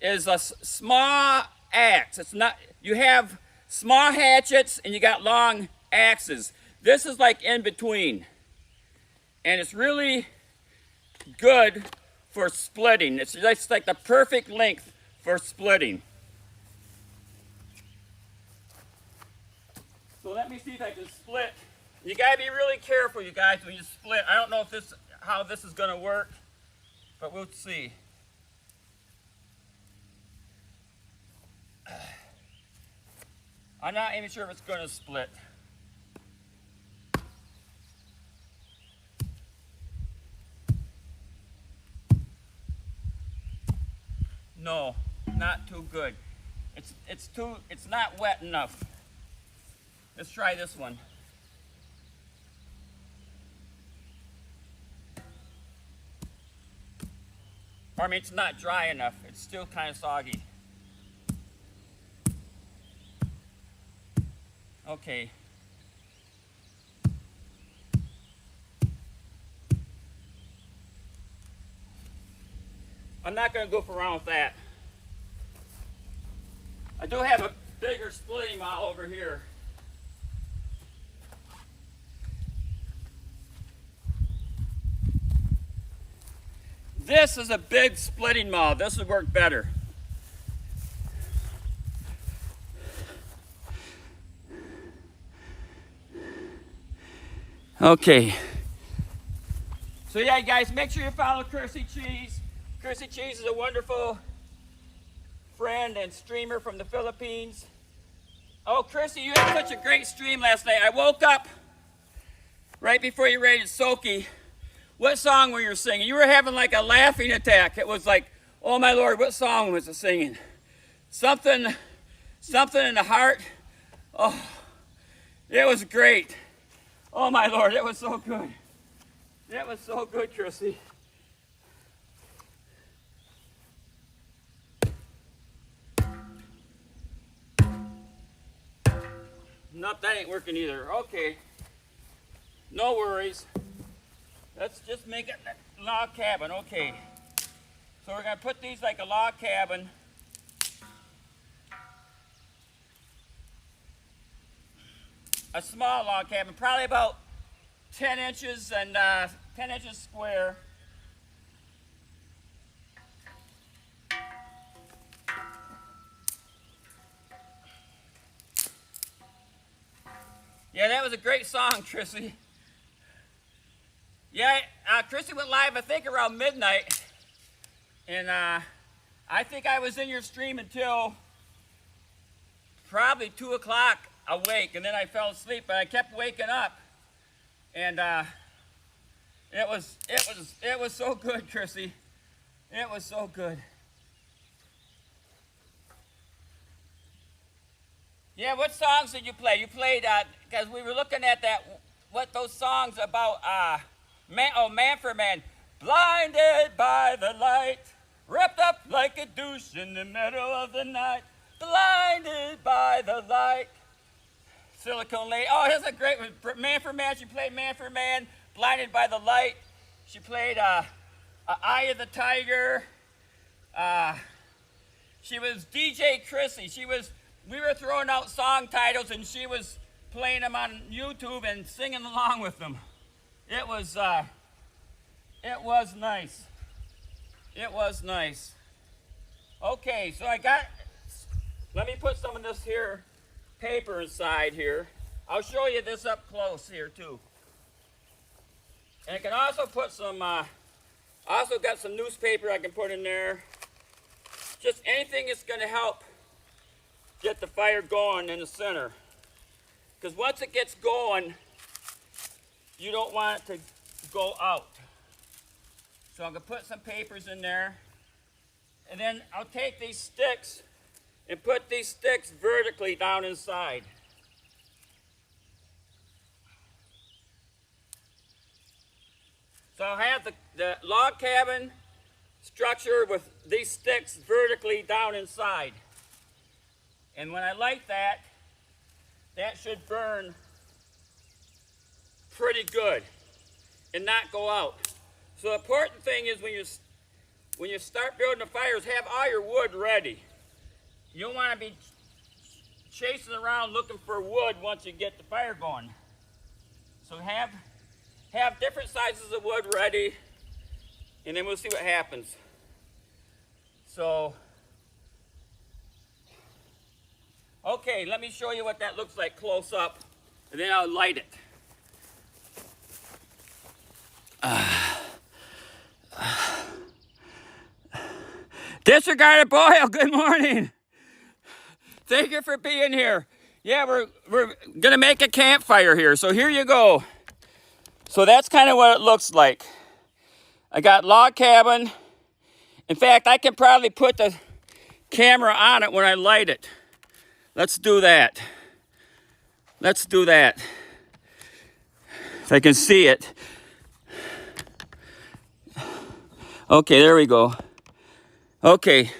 is a small axe. It's not, you have small hatchets and you got long axes. This is like in between. And it's really good for splitting. It's just like the perfect length for splitting. So let me see if I can split. You gotta be really careful, you guys, when you split. I don't know if how this is gonna work, but we'll see. I'm not even sure if it's gonna split. No, not too good. It's not wet enough. Let's try this one. I mean, it's not dry enough. It's still kind of soggy. Okay. I'm not going to goof around with that. I do have a bigger splitting model over here. This is a big splitting model. This would work better. Okay. So yeah, guys, make sure you follow Kersey Cheese. Kersey Cheese is a wonderful friend and streamer from the Philippines. Oh, Kersey, you had such a great stream last night. I woke up right before you raided Soki. What song were you singing? You were having like a laughing attack. It was like, oh my Lord, what song was it singing? Something in the heart. Oh, it was great. Oh my Lord, it was so good. That was so good, Chrissy. Nope, that ain't working either. Okay, no worries. Let's just make it a log cabin. Okay, so we're gonna put these like a log cabin. A small log cabin, probably about 10 inches and 10 inches square. Yeah, that was a great song, Chrissy. Yeah, Chrissy went live, I think, around midnight. And I think I was in your stream until probably 2 o'clock awake. And then I fell asleep, but I kept waking up. And it was so good, Chrissy. It was so good. Yeah, what songs did you play? You played, because we were looking at that, what those songs about, Man for Man. Blinded by the light, wrapped up like a douche in the middle of the night. Blinded by the light. Silicone Lady. Oh, that's a great one. Man for Man, she played Man for Man. Blinded by the Light. She played Eye of the Tiger. She was DJ Chrissy. We were throwing out song titles and she was playing them on YouTube and singing along with them. It was nice. It was nice. Okay, so let me put some of this here paper inside here. I'll show you this up close here too. And I can also put some, also got some newspaper I can put in there. Just anything that's gonna help get the fire going in the center. Because once it gets going, you don't want it to go out. So I'm gonna put some papers in there. And then I'll take these sticks and put these sticks vertically down inside. So I have the log cabin structure with these sticks vertically down inside. And when I light that, that should burn pretty good and not go out. So the important thing is when you start building the fires, have all your wood ready. You don't want to be chasing around looking for wood once you get the fire going. So have different sizes of wood ready, and then we'll see what happens. So, okay, let me show you what that looks like close up, and then I'll light it. Disregarded Boyle, good morning. Thank you for being here. Yeah, we're gonna make a campfire here, so here you go. So that's kind of what it looks like. I got log cabin. In fact, I can probably put the camera on it when I light it. Let's do that. Let's do that. If I can see it. Okay, there we go. Okay.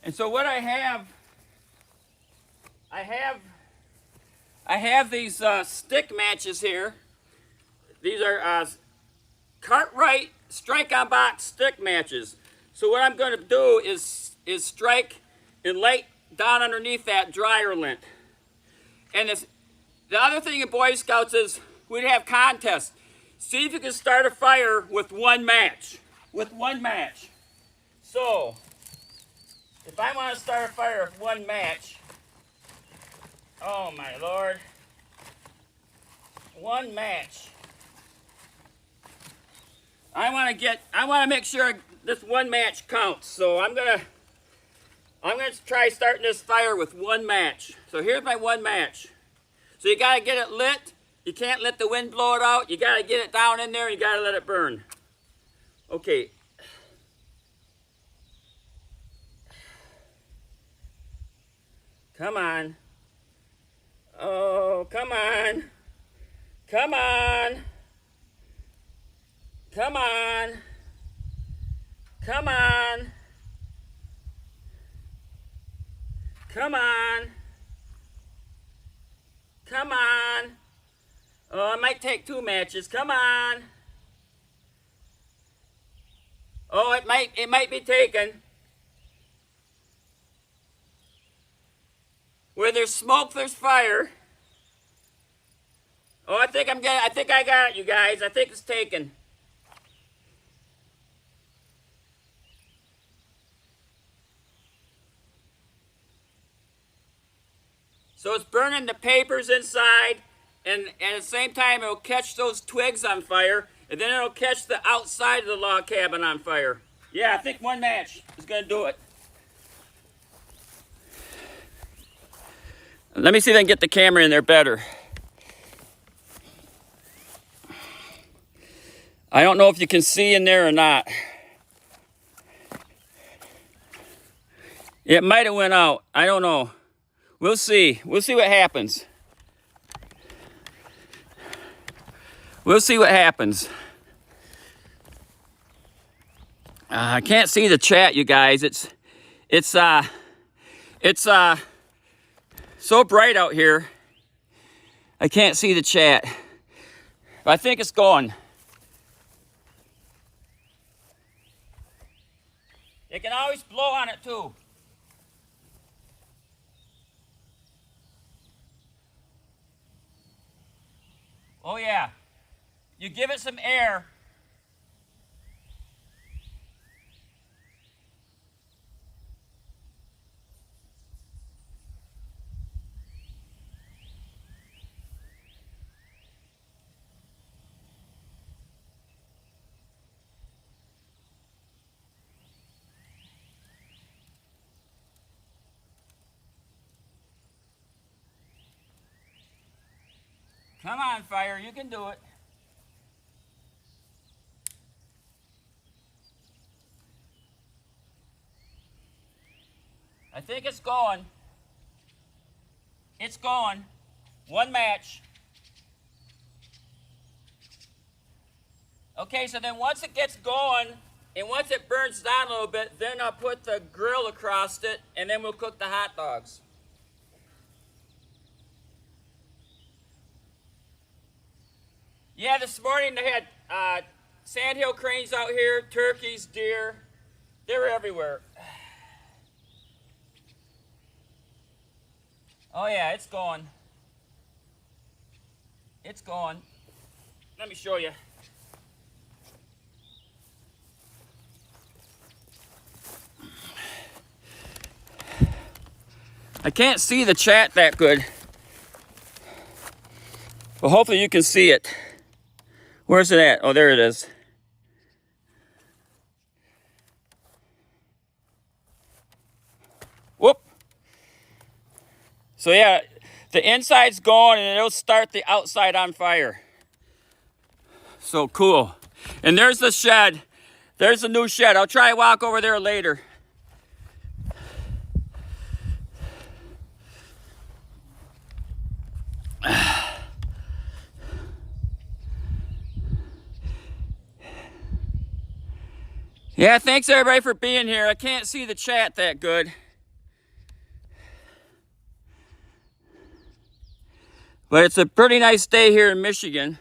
And so what I have these stick matches here. These are Cartwright strike-on box stick matches. So what I'm going to do is strike and light down underneath that dryer lint. And the other thing in Boy Scouts is we'd have contests. See if you can start a fire with one match. With one match. So, if I want to start a fire with one match, oh my Lord, one match. I want to make sure this one match counts. So I'm gonna try starting this fire with one match. So here's my one match. So you gotta get it lit. You can't let the wind blow it out. You gotta get it down in there. You gotta let it burn. Okay. Come on. Oh, come on. Come on. Come on. Come on. Come on. Come on. Oh, it might take two matches. Come on. Oh, it might be taken. Where there's smoke, there's fire. Oh, I think I got it, you guys. I think it's taken. So it's burning the papers inside, and at the same time it'll catch those twigs on fire, and then it'll catch the outside of the log cabin on fire. Yeah, I think one match is gonna do it. Let me see if I can get the camera in there better. I don't know if you can see in there or not. It might have went out. I don't know. We'll see. We'll see what happens. We'll see what happens. I can't see the chat, you guys. It's so bright out here. I can't see the chat. But I think it's going. You can always blow on it too. Oh yeah. You give it some air. Come on, fire, you can do it. I think it's going. It's going. One match. Okay, so then once it gets going, and once it burns down a little bit, then I'll put the grill across it, and then we'll cook the hot dogs. Yeah, this morning they had sandhill cranes out here, turkeys, deer. They were everywhere. Oh yeah, it's going. It's going. Let me show you. I can't see the chat that good. But hopefully you can see it. Where's it at? Oh, there it is. Whoop. So yeah, the inside's going and it'll start the outside on fire. So cool. And there's the shed. There's the new shed. I'll try to walk over there later. Yeah, thanks everybody for being here. I can't see the chat that good. But it's a pretty nice day here in Michigan.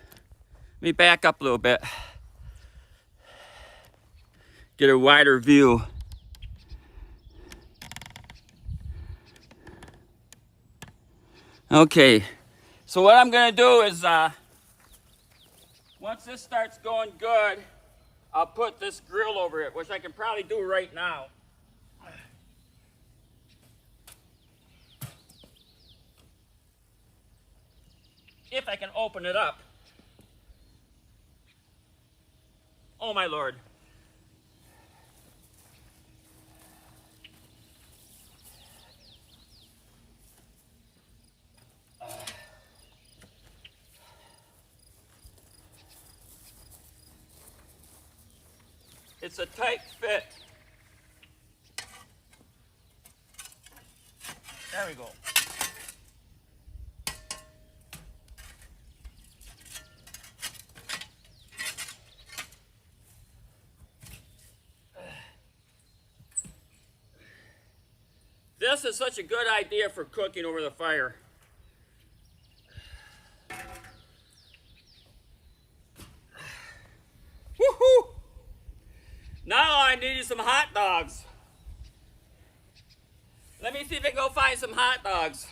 Let me back up a little bit. Get a wider view. Okay, so what I'm gonna do is, once this starts going good, I'll put this grill over it, which I can probably do right now. If I can open it up. Oh my Lord. It's a tight fit. There we go. This is such a good idea for cooking over the fire. Woohoo! Now I need some hot dogs. Let me see if I can go find some hot dogs.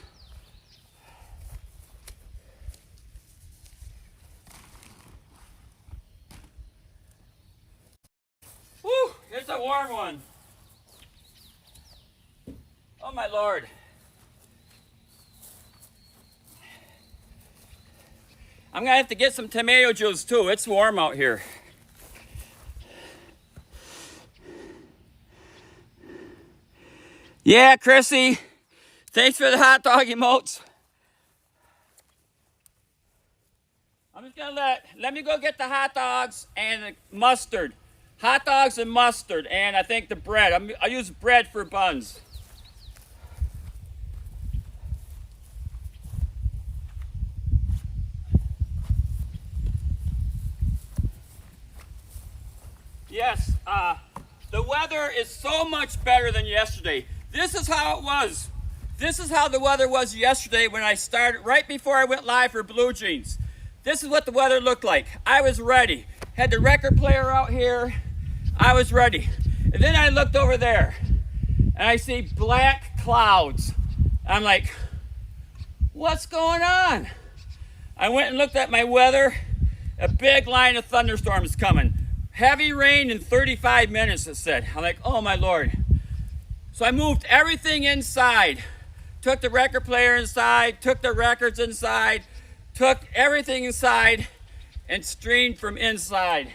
Woo! It's a warm one. Oh my Lord. I'm gonna have to get some tomato juice too. It's warm out here. Yeah, Chrissy. Thanks for the hot dog emotes. I'm just gonna let me go get the hot dogs and the mustard. Hot dogs and mustard, and I think the bread. I use bread for buns. Yes, the weather is so much better than yesterday. This is how it was. This is how the weather was yesterday when I started, right before I went live for Blue Jeans. This is what the weather looked like. I was ready. Had the record player out here. I was ready. And then I looked over there and I see black clouds. I'm like, what's going on? I went and looked at my weather. A big line of thunderstorms coming. Heavy rain in 35 minutes, it said. I'm like, oh my Lord. So I moved everything inside. Took the record player inside, took the records inside, took everything inside, and streamed from inside.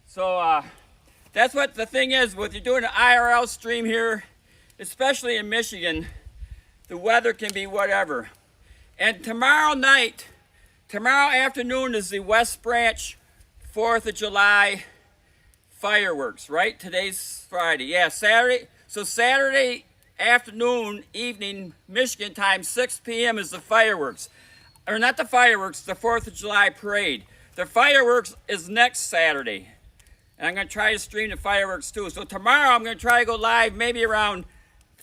So that's what the thing is with you doing an IRL stream here, especially in Michigan, the weather can be whatever. And tomorrow afternoon is the West Branch 4th of July fireworks, right? Today's Friday. Yeah, Saturday. So Saturday afternoon, evening, Michigan time, 6 p.m. is the fireworks. Or not the fireworks, the 4th of July parade. the fireworks is next Saturday. And I'm going to try to stream the fireworks too. So tomorrow I'm going to try to go live maybe around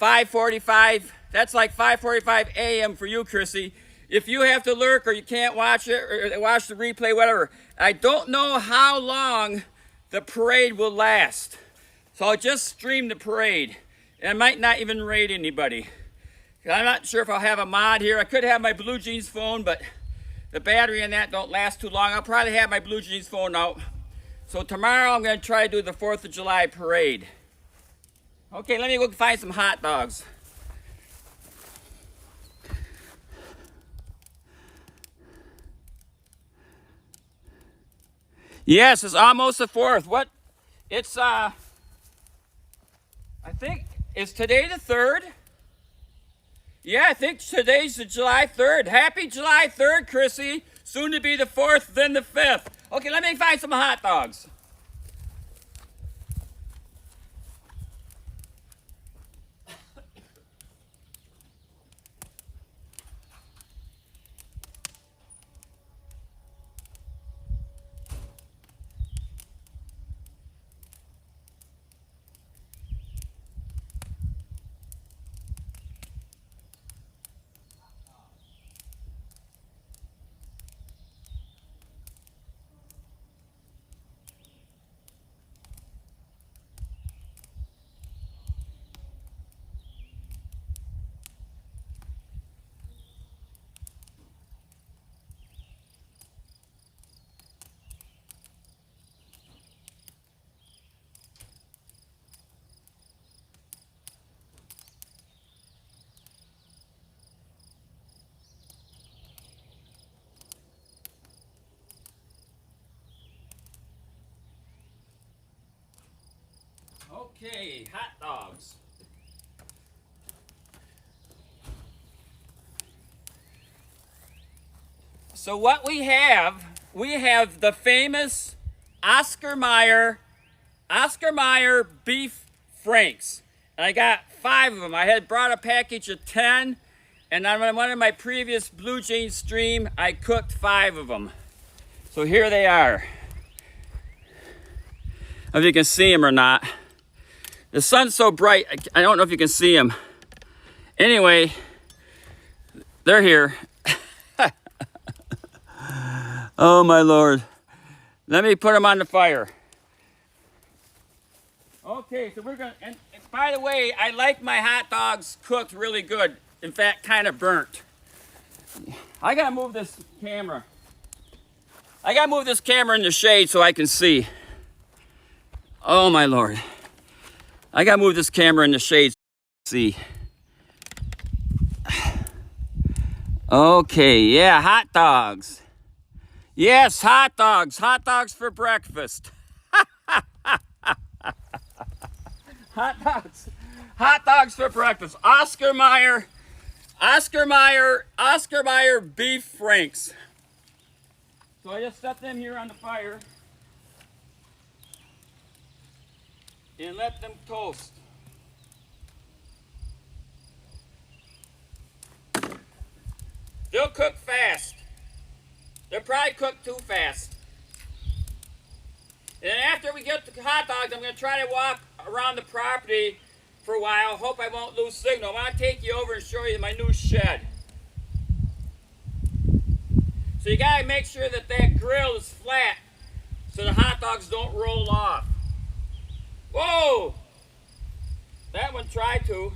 5:45. That's like 5:45 a.m. for you, Chrissy. If you have to lurk or you can't watch it or watch the replay, whatever. I don't know how long the parade will last. So I'll just stream the parade. And I might not even raid anybody. I'm not sure if I'll have a mod here. I could have my Blue Jeans phone, but the battery in that don't last too long. I'll probably have my Blue Jeans phone out. So tomorrow I'm going to try to do the 4th of July parade. Okay, let me go find some hot dogs. Yes, it's almost the 4th. What? It's, I think, is today the 3rd? Yeah, I think today's the July 3rd. Happy July 3rd, Chrissy. Soon to be the 4th, then the 5th. Okay, let me find some hot dogs. Okay, hot dogs. So what we have the famous Oscar Mayer beef franks. And I got 5 of them. I had brought a package of 10, and on one of my previous Blue Jeans stream, I cooked 5 of them. So here they are. I don't know if you can see them or not. The sun's so bright, I don't know if you can see them. Anyway, they're here. Oh my Lord. Let me put them on the fire. Okay, so we're gonna, and by the way, I like my hot dogs cooked really good. In fact, kind of burnt. I gotta move this camera. I gotta move this camera in the shade so I can see. Oh my Lord. I gotta move this camera in the shade so I can see. Okay, yeah, hot dogs. Yes, hot dogs. Hot dogs for breakfast. Hot dogs. Hot dogs for breakfast. Oscar Mayer beef franks. So I just set them here on the fire and let them toast. They'll cook fast. They'll probably cook too fast. And then after we get the hot dogs, I'm going to try to walk around the property for a while. Hope I won't lose signal. I want to take you over and show you my new shed. So you got to make sure that that grill is flat so the hot dogs don't roll off. Whoa! That one tried to.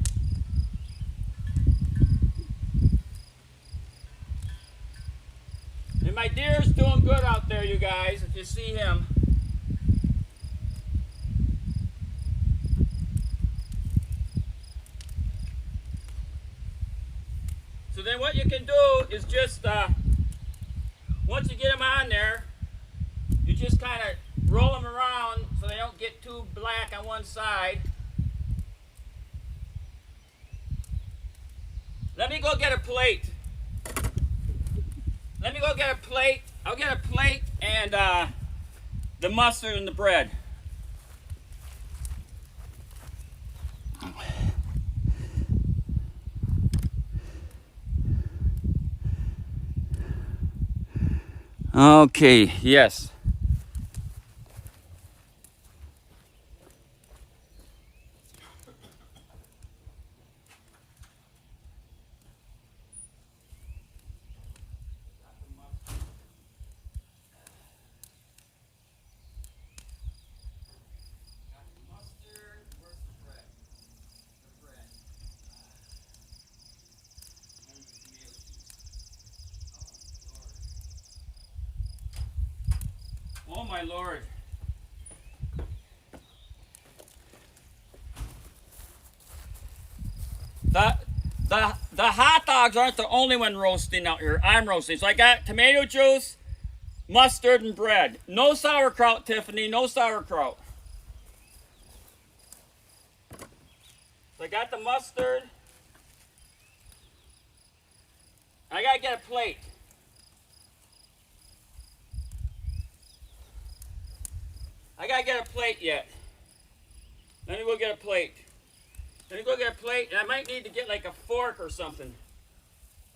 And my deer's doing good out there, you guys, if you see him. So then what you can do is just, once you get them on there, you just kind of roll them around so they don't get too black on one side. Let me go get a plate. Let me go get a plate. I'll get a plate and the mustard and the bread. Okay, yes. Oh my Lord. The, the hot dogs aren't the only one roasting out here. I'm roasting. So I got tomato juice, mustard, and bread. No sauerkraut, Tiffany. No sauerkraut. So I got the mustard. I gotta get a plate. I gotta get a plate yet. Let me go get a plate. Let me go get a plate, and I might need to get like a fork or something.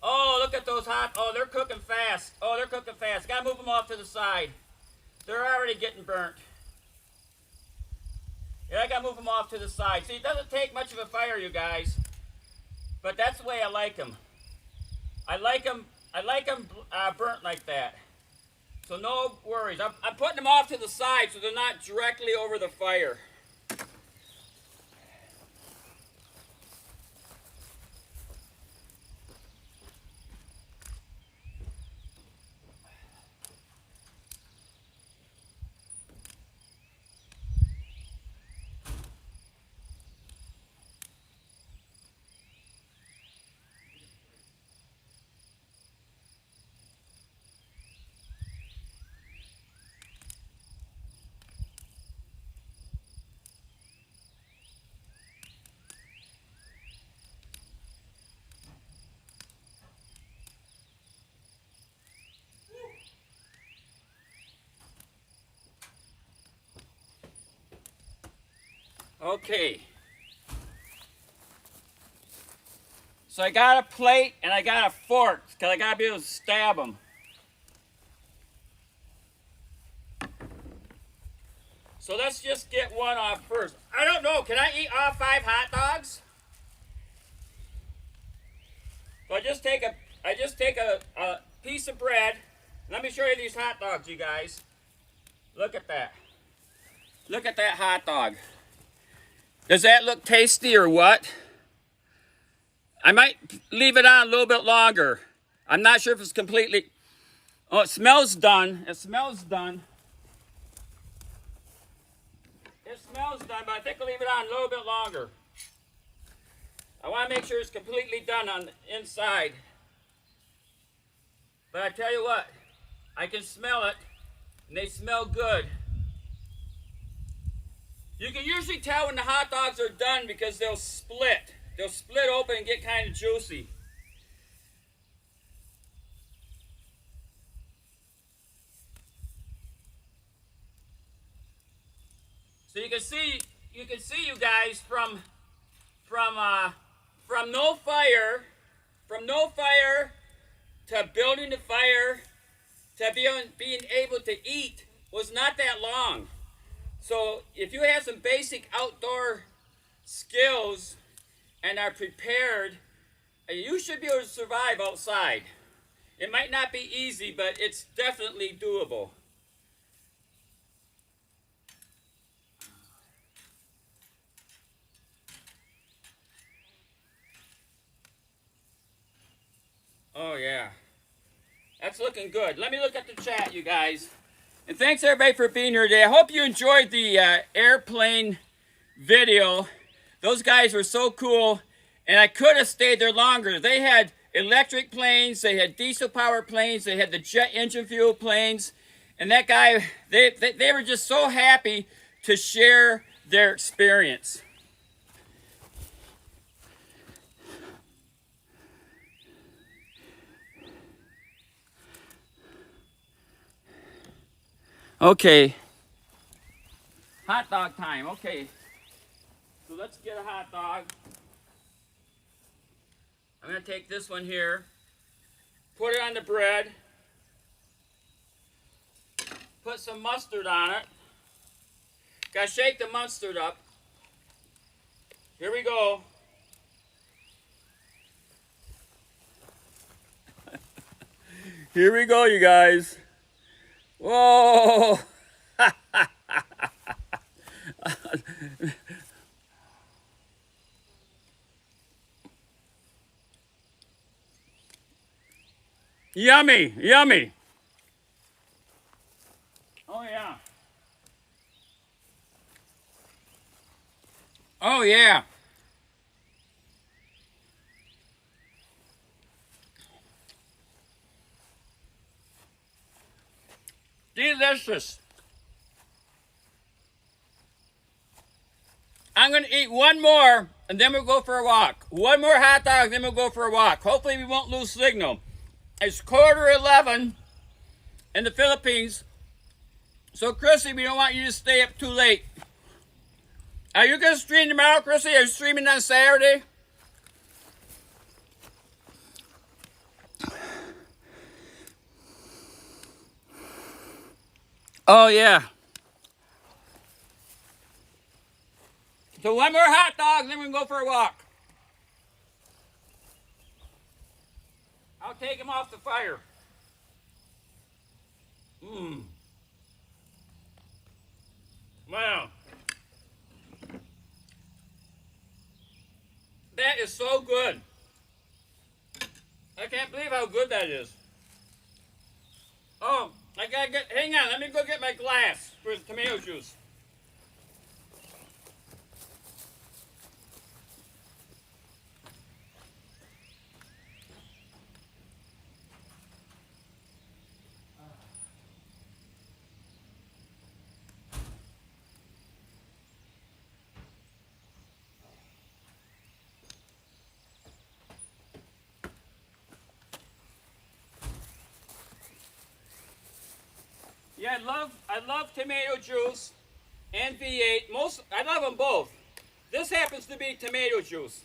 Oh, look at those hot. Oh, they're cooking fast. Oh, they're cooking fast. Gotta move them off to the side. They're already getting burnt. Yeah, I gotta move them off to the side. See, it doesn't take much of a fire, you guys. But that's the way I like them. I like them burnt like that. So no worries. I'm putting them off to the side so they're not directly over the fire. Okay. So I got a plate and I got a fork because I gotta be able to stab them. So let's just get one off first. I don't know. Can I eat all 5 hot dogs? So I just take a piece of bread. Let me show you these hot dogs, you guys. Look at that. Look at that hot dog. Does that look tasty or what? I might leave it on a little bit longer. I'm not sure if it's completely... Oh, it smells done. It smells done. It smells done, but I think I'll leave it on a little bit longer. I want to make sure it's completely done on the inside. But I tell you what, I can smell it, and they smell good. You can usually tell when the hot dogs are done because they'll split. They'll split open and get kind of juicy. So you can see you guys from no fire to building the fire to being able to eat was not that long. So if you have some basic outdoor skills and are prepared, you should be able to survive outside. It might not be easy, but it's definitely doable. Oh yeah, that's looking good. Let me look at the chat, you guys. And thanks everybody for being here today. I hope you enjoyed the airplane video. Those guys were so cool, and I could have stayed there longer. They had electric planes, they had diesel power planes, they had the jet engine fuel planes, and that guy, they were just so happy to share their experience. Okay, hot dog time. Okay, so let's get a hot dog. I'm gonna take this one here, put it on the bread. put some mustard on it. Gotta shake the mustard up. Here we go. Here we go, you guys. Whoa! Yummy, yummy. Oh yeah. Oh yeah. Delicious. I'm going to eat one more, and then we'll go for a walk. One more hot dog, then we'll go for a walk. Hopefully we won't lose signal. It's 11:15 in the Philippines. So, Chrissy, we don't want you to stay up too late. Are you going to stream tomorrow, Chrissy? Are you streaming on Saturday? Oh, yeah. So one more hot dog, then we can go for a walk. I'll take him off the fire. Mmm. Wow. That is so good. I can't believe how good that is. Oh, I gotta get, hang on, let me go get my glass for the tomato juice. Yeah, I love tomato juice and V8. I love them both. This happens to be tomato juice.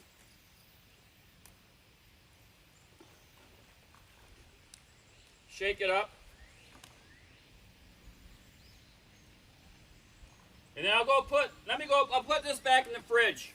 Shake it up. And then I'll put this back in the fridge.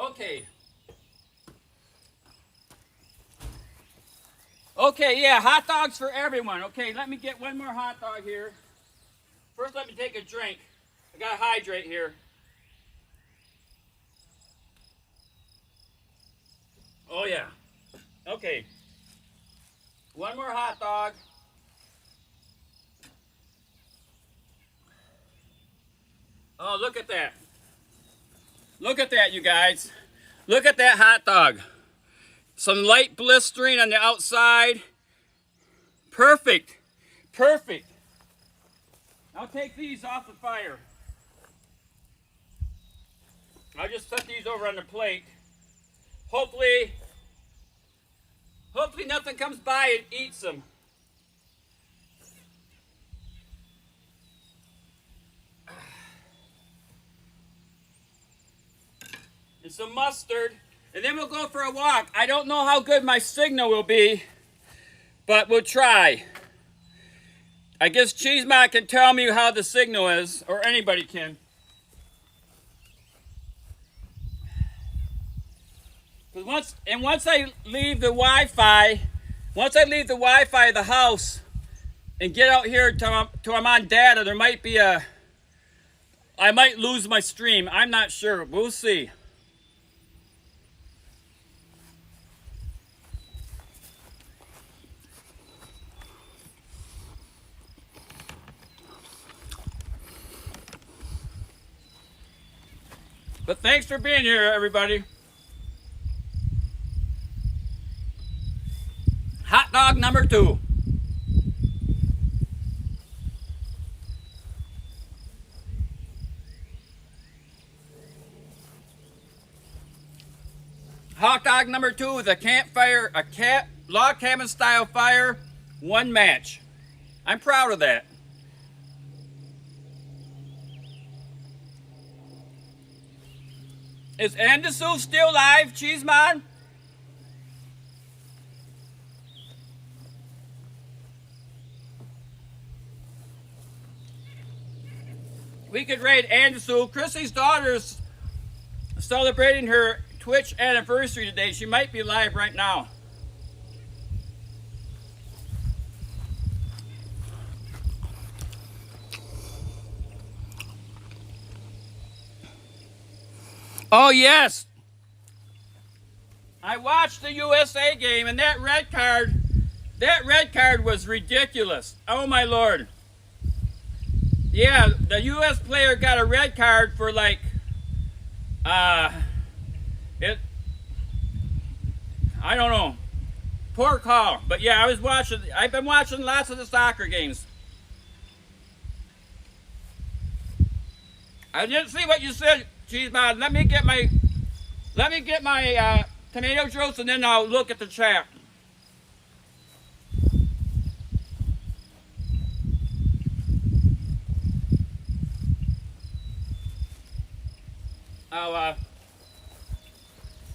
Okay. Okay, yeah, hot dogs for everyone. Okay, let me get one more hot dog here. First, let me take a drink. I gotta hydrate here. Oh, yeah. Okay. One more hot dog. Oh, look at that. Look at that, you guys. Look at that hot dog. Some light blistering on the outside. Perfect. Perfect. I'll take these off the fire. I'll just set these over on the plate. Hopefully nothing comes by and eats them. And some mustard. And then we'll go for a walk. I don't know how good my signal will be, but we'll try. I guess Cheeseman can tell me how the signal is, or anybody can. Once I leave the Wi-Fi, of the house and get out here to I'm on data, there might be I might lose my stream. I'm not sure. We'll see. But thanks for being here, everybody. Hot dog number 2. Hot dog number 2 with a campfire, log cabin style fire, 1 match. I'm proud of that. Is Anderson still live, Cheeseman? We could raid Anderson. Chrissy's daughter's celebrating her Twitch anniversary today. She might be live right now. Oh yes, I watched the USA game, and that red card was ridiculous. Oh my Lord. Yeah, the US player got a red card for like I don't know. Poor call. But yeah, I've been watching lots of the soccer games. I didn't see what you said, Cheeseman. Let me get my tomato juice, and then I'll look at the chat.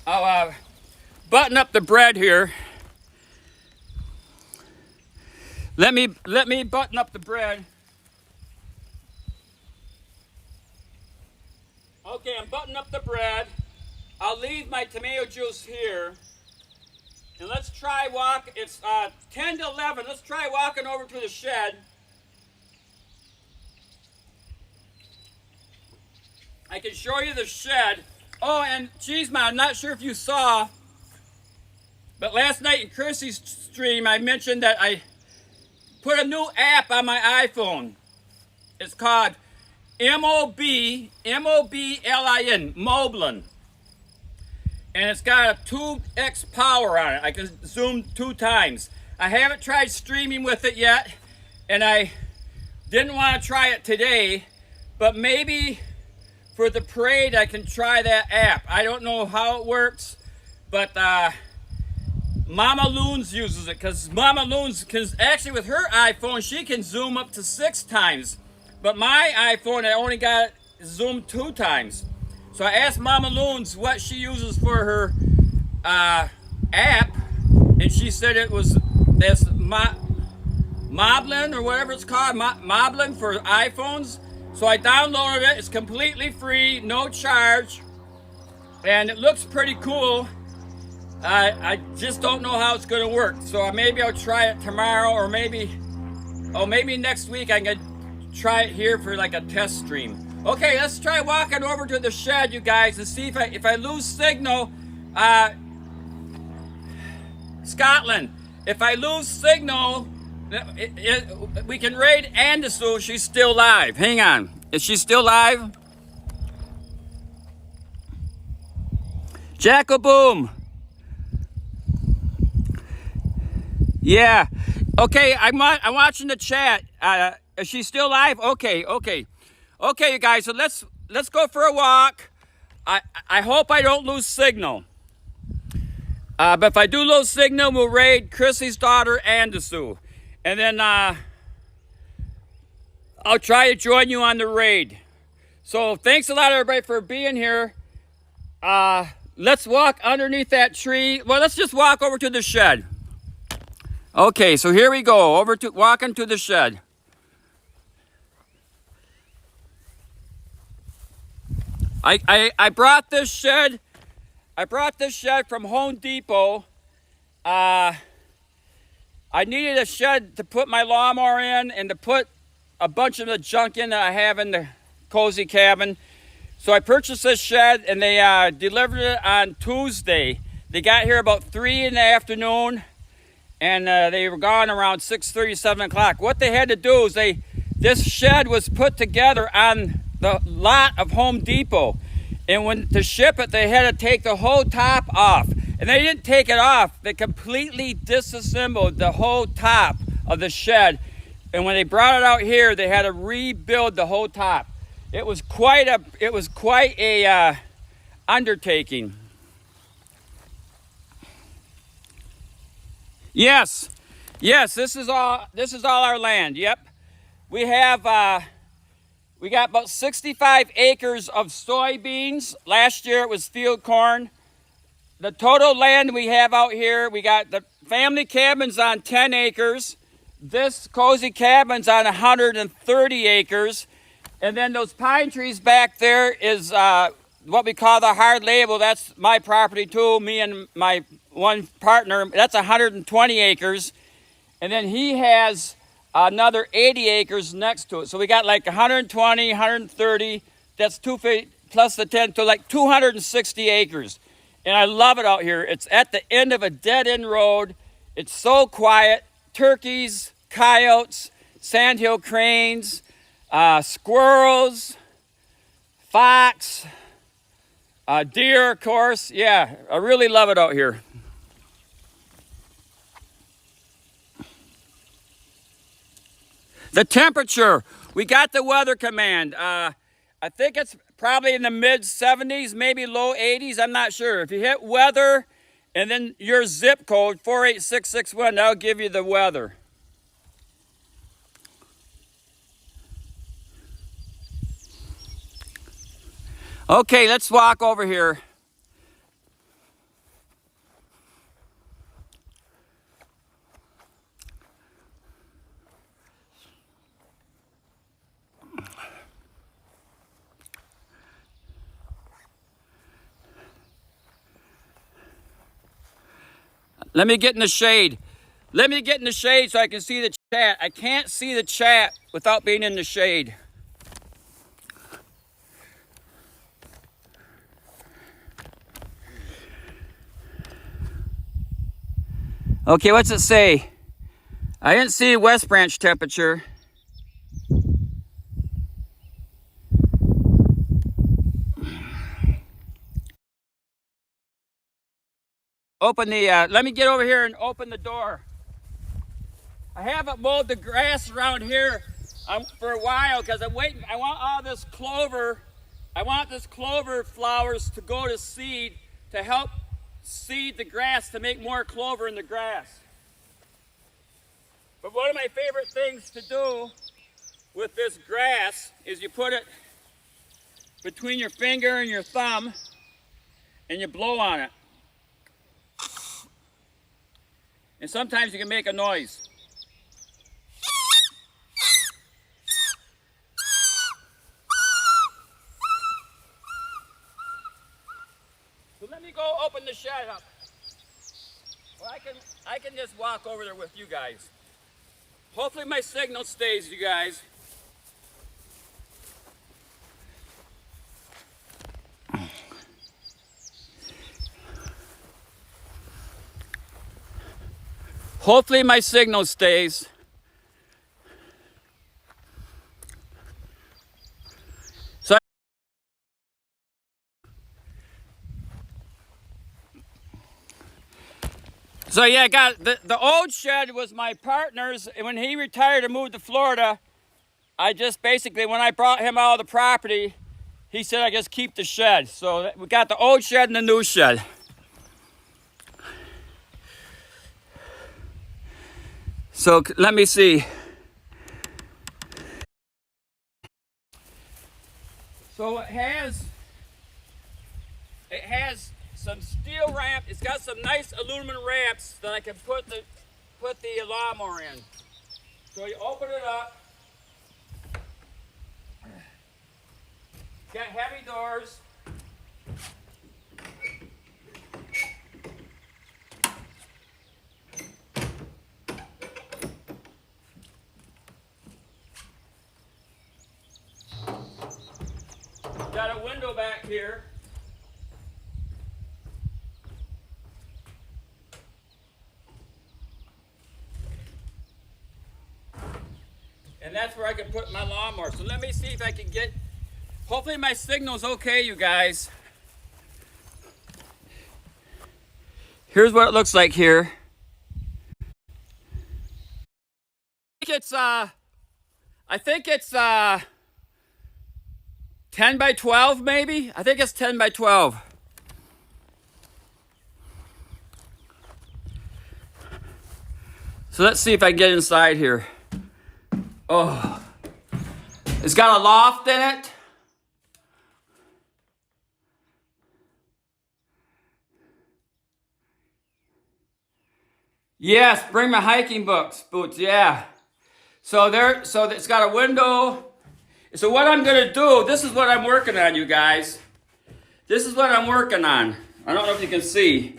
I'll button up the bread here. Let me button up the bread. Okay, I'm buttoning up the bread. I'll leave my tomato juice here. And let's try it's 10 to 11. Let's try walking over to the shed. I can show you the shed. Oh, and Cheeseman, I'm not sure if you saw, but last night in Chrissy's stream, I mentioned that I put a new app on my iPhone. It's called M-O-B-L-I-N, Moblin. And it's got a 2x power on it. I can zoom 2 times. I haven't tried streaming with it yet, and I didn't want to try it today, but maybe for the parade I can try that app. I don't know how it works, but Mama Loons uses it, because Mama Loons can actually, with her iPhone, she can zoom up to 6 times. But my iPhone, I only got zoomed 2 times. So I asked Mama Loons what she uses for her app, and she said that's Moblin or whatever it's called, Moblin for iPhones. So I downloaded it. It's completely free, no charge, and it looks pretty cool. I just don't know how it's going to work. So maybe I'll try it tomorrow, or maybe next week I can try it here for like a test stream. Okay, let's try walking over to the shed, you guys, and see if I lose signal. Scotland, if I lose signal, we can raid Anderson. She's still live. Hang on. Is she still live? Jack-a-boom. Yeah. Okay, I'm watching the chat. Is she still live? Okay, you guys. So let's go for a walk. I hope I don't lose signal. But if I do lose signal, we'll raid Chrissy's daughter, Anderson. And then I'll try to join you on the raid. So thanks a lot, everybody, for being here. Let's walk underneath that tree. Well, let's just walk over to the shed. Okay, so here we go, walking to the shed. I brought this shed. From Home Depot. I needed a shed to put my lawnmower in and to put a bunch of the junk in that I have in the cozy cabin. So I purchased this shed, and they delivered it on Tuesday. They got here about 3 in the afternoon, and they were gone around 6:30, 7 o'clock. What they had to do is this shed was put together on the lot of Home Depot. And when to ship it, they had to take the whole top off. And they didn't take it off. They completely disassembled the whole top of the shed. And when they brought it out here, they had to rebuild the whole top. It was quite a undertaking. Yes, this is all our land. Yep, we got about 65 acres of soybeans. Last year it was field corn. The total land we have out here, we got the family cabins on 10 acres. This cozy cabin's on 130 acres. And then those pine trees back there is what we call the hard label. That's my property too, me and my one partner. That's 120 acres. And then he has another 80 acres next to it. So we got like 120, 130, that's 250 plus the 10, so like 260 acres. And I love it out here. It's at the end of a dead-end road. It's so quiet. Turkeys, coyotes, sandhill cranes, squirrels, fox, deer, of course. Yeah, I really love it out here. The temperature, we got the weather command. I think it's probably in the mid 70s, maybe low 80s, I'm not sure. If you hit weather and then your zip code, 48661, that'll give you the weather. Okay, let's walk over here. Let me get in the shade. Let me get in the shade so I can see the chat. I can't see the chat without being in the shade. Okay, what's it say? I didn't see West Branch temperature. Open the, let me get over here and open the door. I haven't mowed the grass around here for a while because I'm waiting. I want all this clover. I want this clover flowers to go to seed to help seed the grass to make more clover in the grass. But one of my favorite things to do with this grass is you put it between your finger and your thumb and you blow on it. And sometimes you can make a noise. So let me go open the shed up. Well, I can just walk over there with you guys. Hopefully my signal stays, you guys. Hopefully my signal stays. So yeah, the old shed was my partner's. When he retired and moved to Florida, I just basically, when I brought him out of the property, he said I just keep the shed. So we got the old shed and the new shed. So let me see. So it has some steel ramp. It's got some nice aluminum ramps that I can put the lawnmower in. So you open it up. Got heavy doors. Got a window back here. And that's where I can put my lawnmower. So let me see if I can get Hopefully my signal's okay, you guys. Here's what it looks like here. I think it's 10 by 12 maybe? I think it's 10 by 12. So let's see if I can get inside here. Oh, it's got a loft in it. Yes, bring my hiking boots, yeah. So it's got a window. So what I'm gonna do, this is what I'm working on, you guys. This is what I'm working on. I don't know if you can see.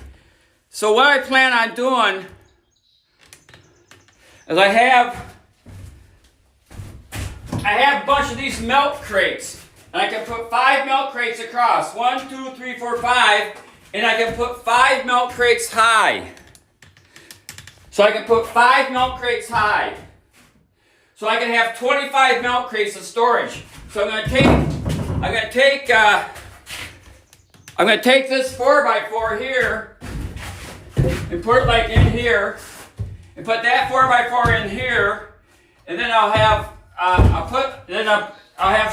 So what I plan on doing is I have a bunch of these milk crates. And I can put 5 milk crates across. 1, 2, 3, 4, 5. And I can put 5 milk crates high. So I can put 5 milk crates high. So I can have 25 milk crates of storage. So I'm gonna take this 4x4 here and put it like in here, and put that 4x4 in here, and then I'll have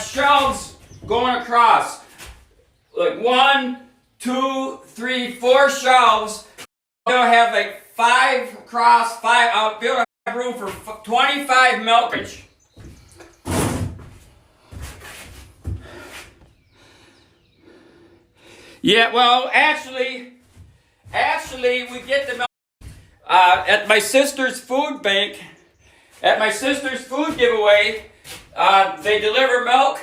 shelves going across, like 1, 2, 3, 4 shelves. I'll have like 5 across, 5. I'll be able to have room for 25 milk crates. Yeah, well, actually, we get the milk at my sister's food bank. At my sister's food giveaway, they deliver milk